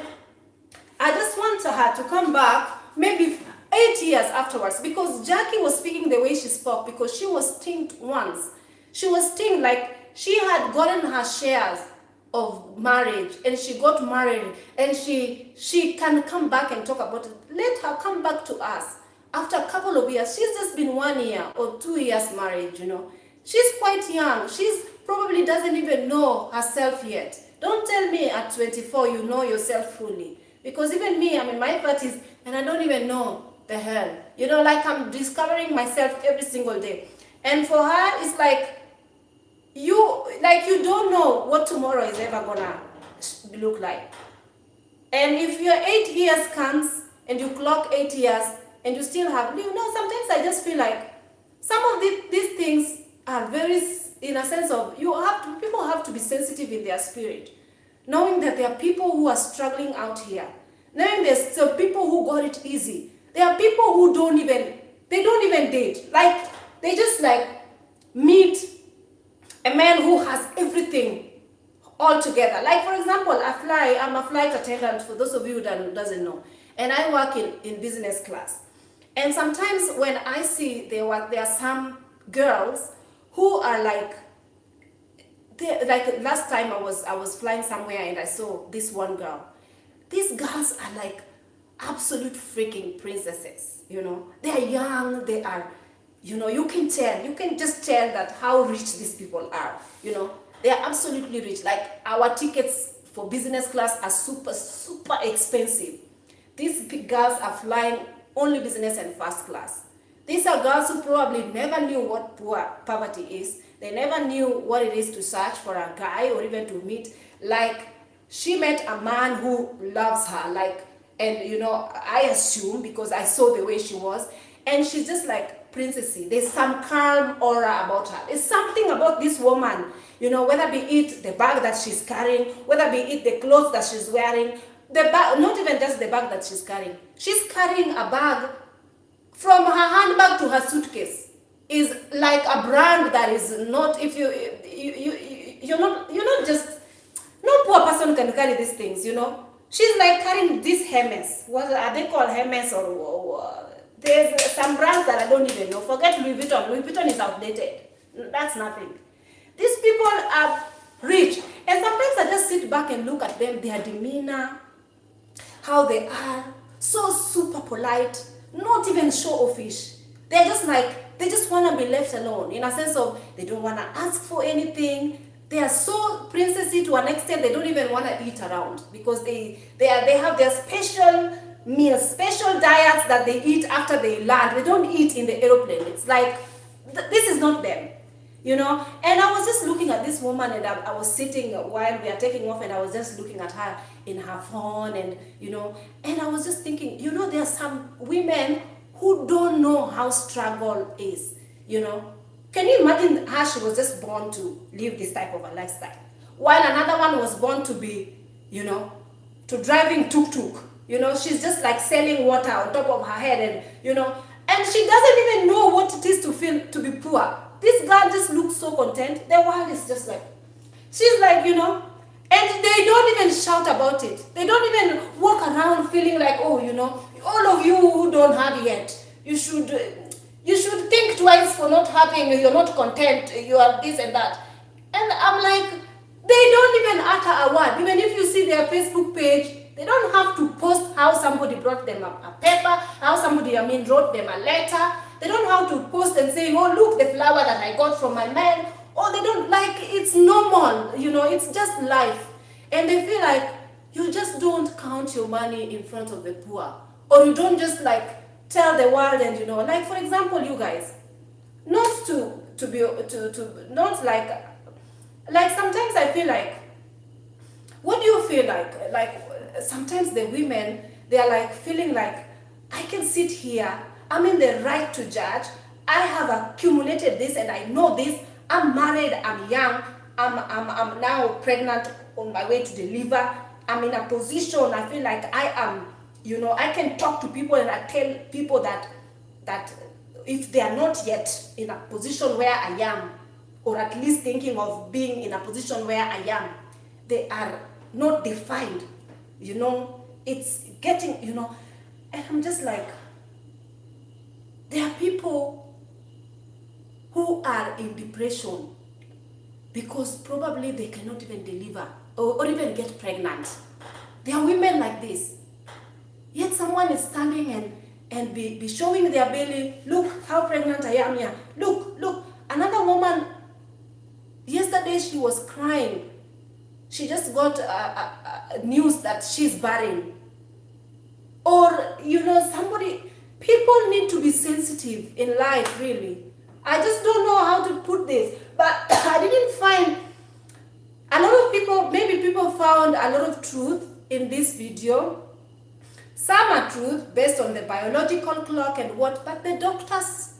I just want her to come back maybe 8 years afterwards, because Jackie was speaking the way she spoke because she was stinged once. She was stinged like she had gotten her shares of marriage and she got married, and she can come back and talk about it. Let her come back to us after a couple of years. She's just been 1 year or 2 years married, you know. She's quite young. She's probably doesn't even know herself yet. Don't tell me at 24 you know yourself fully, because even me, I'm in my 30s and I don't even know the hell, you know, like I'm discovering myself every single day. And for her, it's like you don't know what tomorrow is ever gonna look like. And if your 8 years comes and you clock 8 years and you still have, you know, sometimes I just feel like some of these things are very, in a sense of, people have to be sensitive in their spirit, knowing that there are people who are struggling out here, knowing there's some people who got it easy. There are people who don't even date, like they just like meet a man who has everything all together. Like, for example, I'm a flight attendant, for those of you that doesn't know, and I work in business class. And sometimes when I see there are some girls who are like last time I was flying somewhere and I saw this one girl. These girls are like absolute freaking princesses, you know. They are young, they are, you know, you can just tell that how rich these people are, you know. They are absolutely rich. Like, our tickets for business class are super, super expensive. These girls are flying only business and first class. These are girls who probably never knew what poverty is. They never knew what it is to search for a guy or even to meet. Like, she met a man who loves her, like, and, you know, I assume, because I saw the way she was, and she's just like princessy. There's some calm aura about her. There's something about this woman, you know, whether be it the bag that she's carrying, whether be it the clothes that she's wearing, the bag, not even just the bag that she's carrying. She's carrying a bag from her handbag to her suitcase. Is like a brand that is not, if you're not just, no poor person can carry these things, you know. She's like carrying these Hermes. What are they called, Hermes or there's some brands that I don't even know. Forget Louis Vuitton. Louis Vuitton is outdated. That's nothing. These people are rich. And sometimes I just sit back and look at them, their demeanor, how they are, so super polite, not even show-offish. They're just like, they just want to be left alone, in a sense of they don't want to ask for anything. They are so princessy to an extent they don't even want to eat around, because they have their special meals, special diets that they eat after they land. They don't eat in the aeroplane. It's like, this is not them, you know. And I was just looking at this woman, and I was sitting while we are taking off, and I was just looking at her in her phone, and you know, and I was just thinking, you know, there are some women who don't know how struggle is, you know. Can you imagine how she was just born to live this type of a lifestyle, while another one was born to be, you know, to driving tuk-tuk. You know, she's just like selling water on top of her head, and you know, and she doesn't even know what it is to feel to be poor. This girl just looks so content. The world is just like, she's like, you know, and they don't even shout about it. They don't even walk around feeling like, oh, you know, all of you who don't have yet, you should think twice for not having, you're not content, you are this and that. And I'm like, they don't even utter a word. Even if you see their Facebook page, they don't have to post how somebody brought them a paper, how somebody, wrote them a letter. They don't have to post and say, oh, look, the flower that I got from my man. Or they don't, like, it's normal, you know, it's just life. And they feel like you just don't count your money in front of the poor. Or you don't just, like, tell the world, and, you know, like, for example, you guys, not not like sometimes I feel like, what do you feel like? Like, sometimes the women, they are like feeling like, I can sit here, I'm in the right to judge, I have accumulated this and I know this, I'm married, I'm young, I'm now pregnant, on my way to deliver, I'm in a position, I feel like I am, you know, I can talk to people and I tell people that if they are not yet in a position where I am, or at least thinking of being in a position where I am, they are not defined. You know, it's getting, you know, and I'm just like, there are people who are in depression because probably they cannot even deliver or even get pregnant. There are women like this. Yet someone is standing and be showing their belly, look how pregnant I am here. Look. Another woman, yesterday she was crying. She just got a news that she's barren. Or, you know, people need to be sensitive in life, really. I just don't know how to put this. But I didn't find a lot of people, maybe people found a lot of truth in this video. Some are truth based on the biological clock and what, but the doctors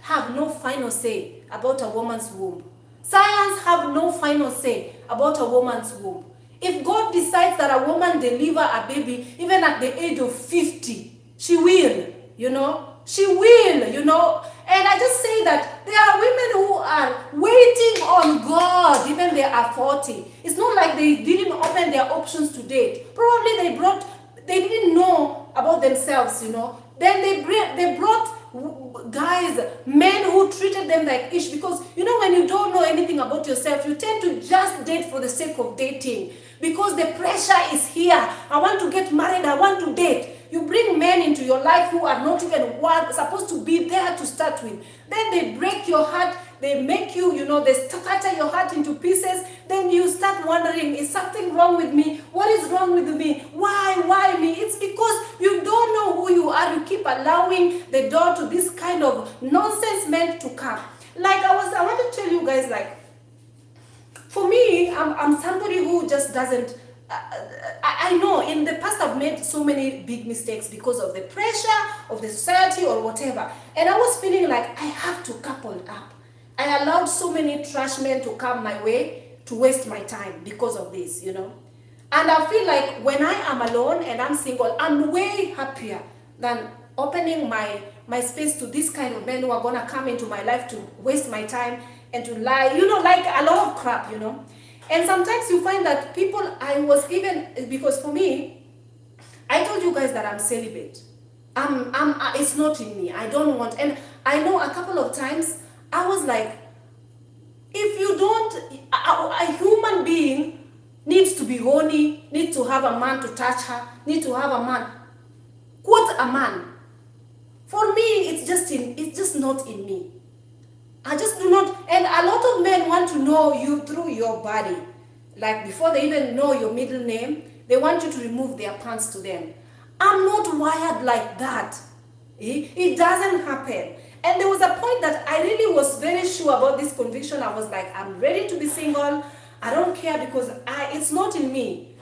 have no final say about a woman's womb. Science have no final say about a woman's womb. If God decides that a woman deliver a baby, even at the age of 50, she will, you know. She will, you know. And I just say that there are women who are waiting on God, even they are 40. It's not like they didn't open their options to date. Probably they didn't know about themselves, you know. Then they brought guys, men who treated them like ish, because you know, when you don't know anything about yourself, you tend to just date for the sake of dating, because the pressure is here. I want to get married, I want to date. You bring men into your life who are not even supposed to be there to start with. Then they break your heart, they make you, you know, they scatter your heart into pieces. Then you start wondering, is something wrong with me? What is wrong with me? Why me? It's because you don't know who you are. You keep allowing the door to this kind of nonsense men to come. Like I want to tell you guys, like, for me, I'm somebody who just doesn't, I know in the past I've made so many big mistakes because of the pressure of the society or whatever. And I was feeling like I have to couple up. I allowed so many trash men to come my way to waste my time because of this, you know. And I feel like when I am alone and I'm single, I'm way happier than opening my space to this kind of men who are gonna come into my life to waste my time and to lie, like a lot of crap, And sometimes you find that people, because for me, I told you guys that I'm celibate. It's not in me. I don't want, and I know a couple of times I was like, if you don't, a human being needs to be horny, needs to have a man to touch her, needs to have a man. Quote a man. For me, it's just not in me. I just do not, and a lot of men want to know you through your body. Like before they even know your middle name, they want you to remove their pants to them. I'm not wired like that. It doesn't happen. And there was a point that I really was very sure about this conviction. I was like, I'm ready to be single. I don't care because it's not in me.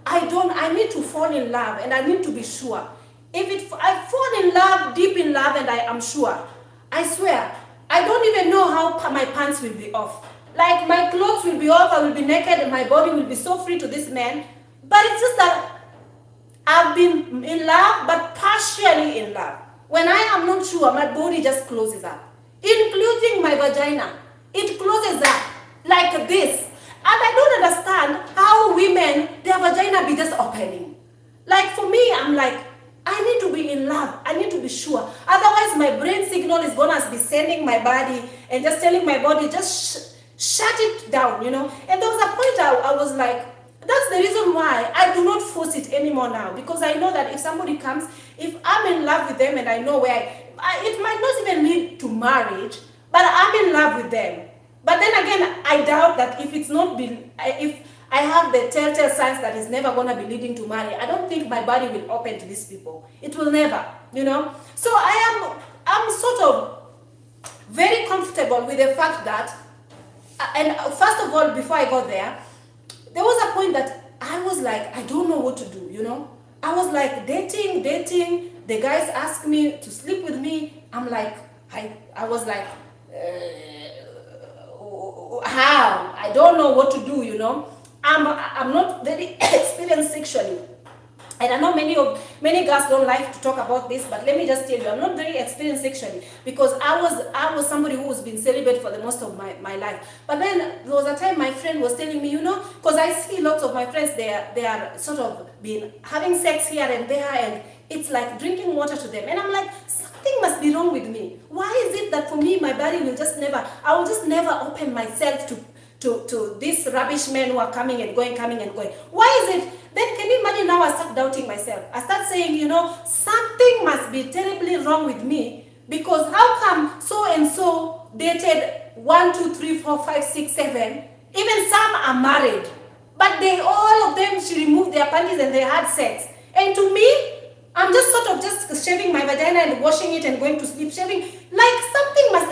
I need to fall in love and I need to be sure. I fall in love, deep in love, and I am sure, I swear, I don't even know how my pants will be off. Like my clothes will be off, I will be naked, and my body will be so free to this man. But it's just that I've been in love, but partially in love. When I am not sure, my body just closes up, including my vagina. It closes up like this. And I don't understand how women, their vagina be just opening. Like for me, I'm like, I need to be in love. I need to be sure. Otherwise, my brain signal is going to be sending my body and just telling my body, just shut it down, And there was a point I was like, that's the reason why I do not force it anymore now. Because I know that if somebody comes, if I'm in love with them and I know where, it might not even lead to marriage, but I'm in love with them. But then again, I doubt that if I have the telltale signs that it's never going to be leading to marriage, I don't think my body will open to these people. It will never, So I'm sort of very comfortable with the fact that, and first of all, before I got there was a point that I was like, I don't know what to do, I was like dating. The guys asked me to sleep with me. I'm like, I was like, how? I don't know what to do, I'm not very experienced sexually. And I know many girls don't like to talk about this, but let me just tell you, I'm not very experienced sexually because I was somebody who has been celibate for the most of my life. But then there was a time my friend was telling me, because I see lots of my friends, they are sort of been having sex here and there, and it's like drinking water to them. And I'm like, something must be wrong with me. Why is it that for me, my body will just never, I will just never open myself to these rubbish men who are coming and going. Why is it? Then can you imagine now I start doubting myself. I start saying, something must be terribly wrong with me because how come so and so dated 1, 2, 3, 4, 5, 6, 7, even some are married, but all of them, she removed their panties and they had sex. And to me, I'm just sort of just shaving my vagina and washing it and going to sleep, shaving, like something must,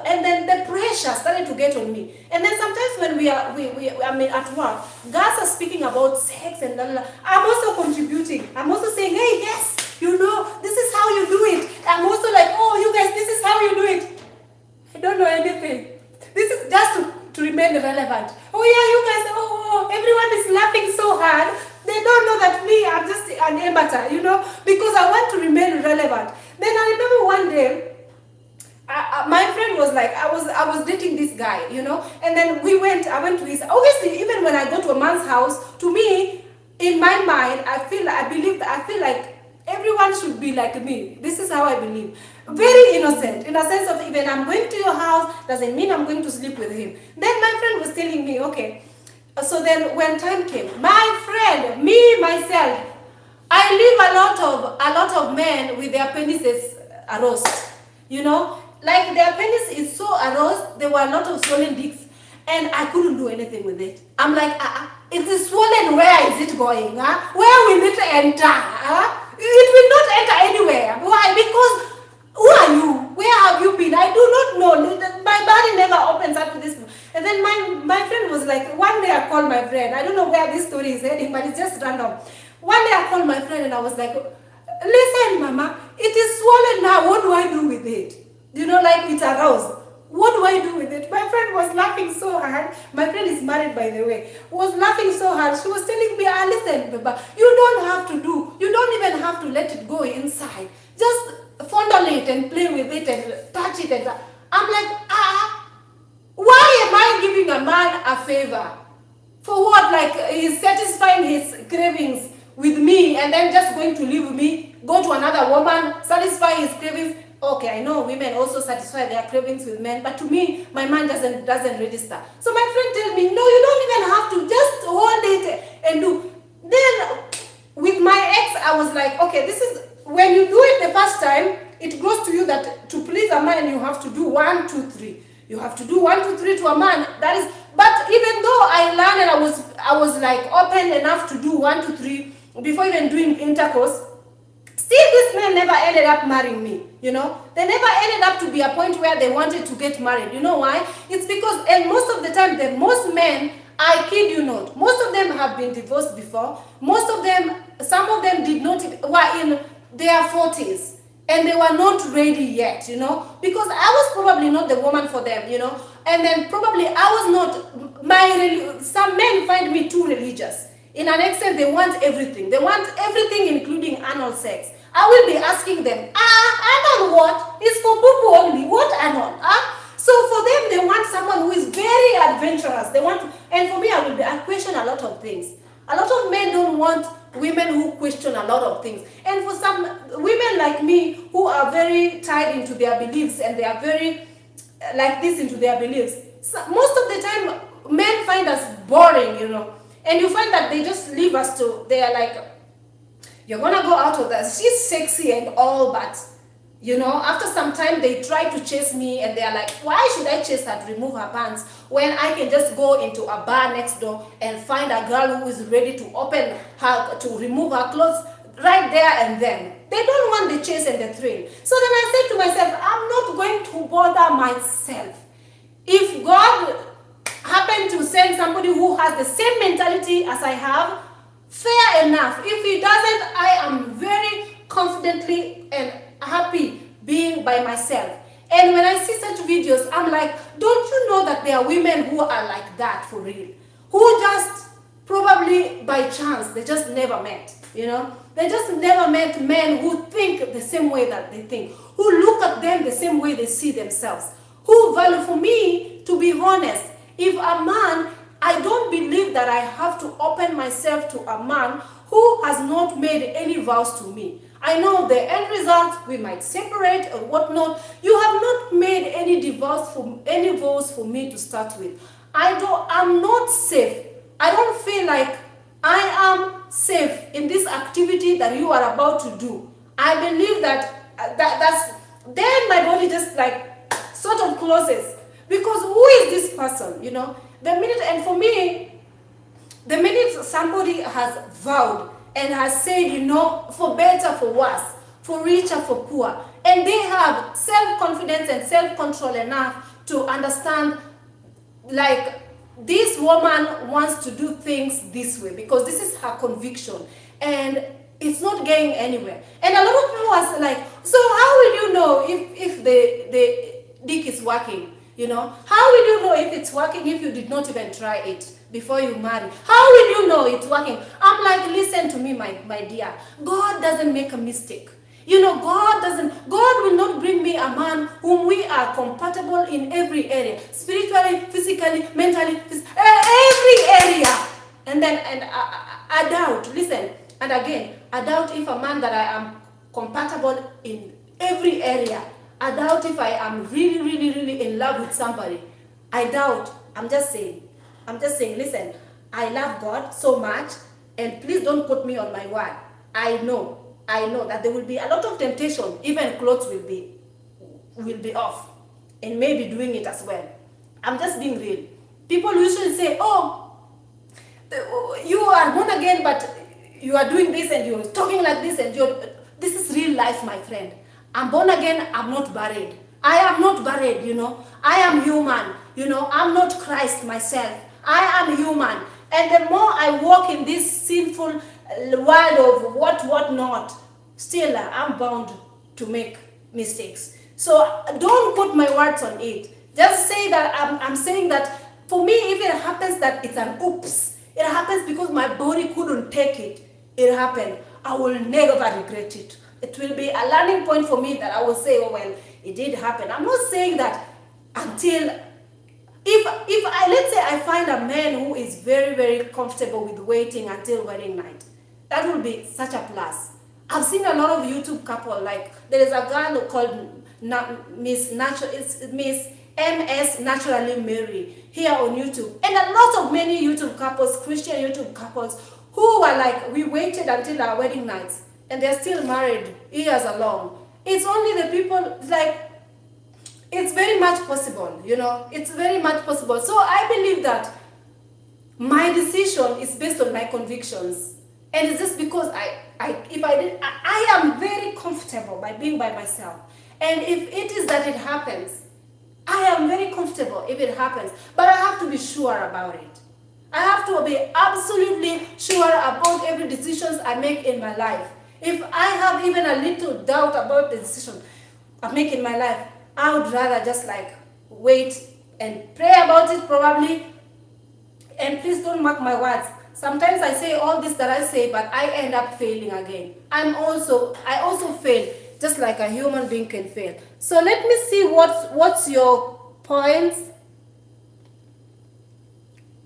and then the pressure started to get on me. And then sometimes when at work, girls are speaking about sex and blah, blah, blah. I'm also contributing. I'm also saying, hey, yes, this is how you do it. I'm also like, oh, you guys, this is how you do it. I don't know anything. This is just to remain relevant. Oh yeah, you guys, everyone is laughing so hard. They don't know that me, I'm just an amateur, because I want to remain relevant. Then I remember one day, my friend was like, I was dating this guy, and then I went to his, obviously, even when I go to a man's house, to me, in my mind, I feel like everyone should be like me. This is how I believe. Very innocent, in a sense of even I'm going to your house, doesn't mean I'm going to sleep with him. Then my friend was telling me, okay, so then when time came, my friend, me, myself, I leave a lot of men with their penises aroused, like their penis is so aroused, there were a lot of swollen dicks, and I couldn't do anything with it. I'm like, it is swollen, where is it going? Where will it enter? It will not enter anywhere. Why? Because, who are you? Where have you been? I do not know. My body never opens up to this. And then my friend was like, one day I called my friend. I don't know where this story is heading, but it's just random. One day I called my friend and I was like, listen, Mama, it is swollen now. What do I do with it? Like it's aroused. What do I do with it? My friend was laughing so hard. My friend is married, by the way. Was laughing so hard. She was telling me, listen, Baba, you don't have to do. You don't even have to let it go inside. Just fondle it and play with it and touch it. And I'm like, why am I giving a man a favor? For what? Like, he's satisfying his cravings with me and then just going to leave me, go to another woman, satisfy his cravings. Okay, I know women also satisfy their cravings with men, but to me, my mind doesn't register. So my friend told me, no, you don't even have to, just hold it and do. Then with my ex, I was like, okay, this is, when you do it the first time, it grows to you that to please a man, you have to do 1, 2, 3. You have to do 1, 2, 3 to a man. That is, but even though I learned and I was like open enough to do 1, 2, 3 before even doing intercourse, still this man never ended up marrying me, you know. They never ended up to be a point where they wanted to get married. You know why? It's because, and most of the time, most men, I kid you not, most of them have been divorced before. Most of them, some of them did not, were in their 40s. And they were not ready yet, you know, because I was probably not the woman for them, you know, and then probably I was not, some men find me too religious. In an extent, they want everything. They want everything, including anal sex. I will be asking them, anal what? It's for poo only. What anal? So for them, they want someone who is very adventurous. They want, and for me, I question a lot of things. A lot of men don't want women who question a lot of things. And for some women like me who are very tied into their beliefs and they are very like this into their beliefs, so most of the time men find us boring, you know. And you find that they just leave us to, they are like, you're gonna go out of that. She's sexy and all, but you know, after some time they try to chase me and they are like, why should I chase her to remove her pants when I can just go into a bar next door and find a girl who is ready to open her, to remove her clothes right there and then. They don't want the chase and the thrill. So then I said to myself, I'm not going to bother myself. If God happened to send somebody who has the same mentality as I have, fair enough. If he doesn't, I am very confidently and happy being by myself. And when I see such videos, I'm like, don't you know that there are women who are like that for real? Who just probably by chance, they just never met, you know? They just never met men who think the same way that they think, who look at them the same way they see themselves, who value. For me, to be honest, if a man, I don't believe that I have to open myself to a man who has not made any vows to me. I know the end result, we might separate or whatnot. You have not made any vows for me to start with. I'm not safe. I don't feel like I am safe in this activity that you are about to do. I believe that's then my body just like sort of closes. Because who is this person, you know? And for me, the minute somebody has vowed and has said, you know, for better, for worse, for richer, for poor, and they have self-confidence and self-control enough to understand, like, this woman wants to do things this way because this is her conviction and it's not going anywhere. And a lot of people are like, so how will you know if the dick is working? You know, how will you know if it's working if you did not even try it before you marry? How will you know it's working? I'm like, listen to me, my dear. God doesn't make a mistake. You know, God will not bring me a man whom we are compatible in every area. Spiritually, physically, mentally, every area. And I doubt, listen, and again, I doubt if a man that I am compatible in every area. I doubt if I am really, really, really in love with somebody. I doubt. I'm just saying, listen, I love God so much, and please don't put me on my word. I know that there will be a lot of temptation. Even clothes will be off, and maybe doing it as well. I'm just being real. People usually say, oh, you are born again, but you are doing this and you're talking like this, and this is real life, my friend. I'm born again, I'm not buried. I am not buried, you know. I am human, you know. I'm not Christ myself. I am human. And the more I walk in this sinful world of what not, still I'm bound to make mistakes. So don't put my words on it. Just say that I'm saying that for me, if it happens that it's an oops, it happens because my body couldn't take it. It happened. I will never regret it. It will be a learning point for me that I will say, oh well, it did happen. I'm not saying that until if I, let's say I find a man who is very, very comfortable with waiting until wedding night, that will be such a plus. I've seen a lot of YouTube couple, like there is a girl called Miss MS Naturally Mary here on YouTube, and a lot of many YouTube couples, Christian YouTube couples, who were like, we waited until our wedding nights, and they're still married years along. It's only the people, like, it's very much possible, you know, it's very much possible. So I believe that my decision is based on my convictions, and it's just because I am very comfortable by being by myself, and if it is that it happens, I am very comfortable if it happens, but I have to be sure about it. I have to be absolutely sure about every decision I make in my life. If I have even a little doubt about the decision I make in my life, I would rather just like wait and pray about it probably. And please don't mark my words. Sometimes I say all this that I say, but I end up failing again. I also fail, just like a human being can fail. So let me see what's your points.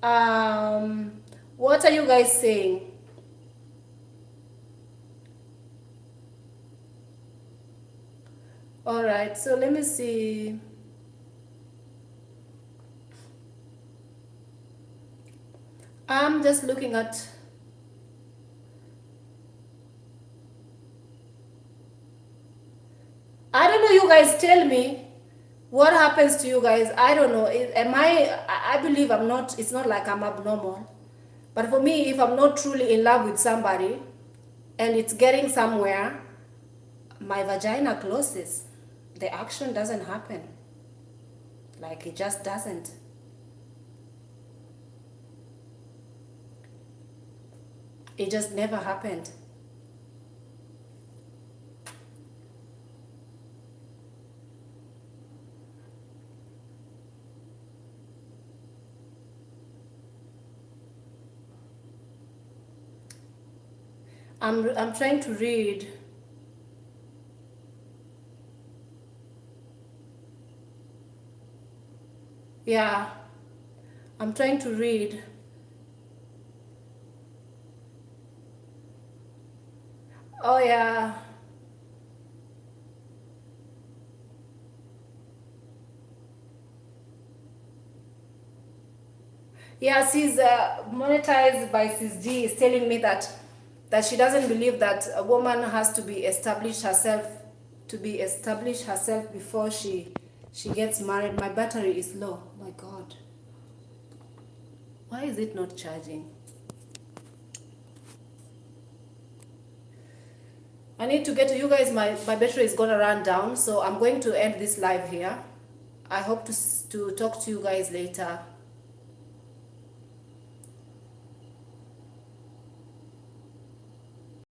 What are you guys saying? All right, so let me see. I'm just looking at, I don't know, you guys tell me what happens to you guys. I don't know. I believe I'm not, it's not like I'm abnormal. But for me, if I'm not truly in love with somebody and it's getting somewhere, my vagina closes. The action doesn't happen. Like, it just doesn't. It just never happened. I'm trying to read. Yeah, I'm trying to read. Oh yeah. Yeah, she's monetized by Sis G is telling me that she doesn't believe that a woman has to be established herself before she gets married. My battery is low. My God. Why is it not charging? I need to get to you guys. My battery is gonna run down, so I'm going to end this live here. I hope to talk to you guys later.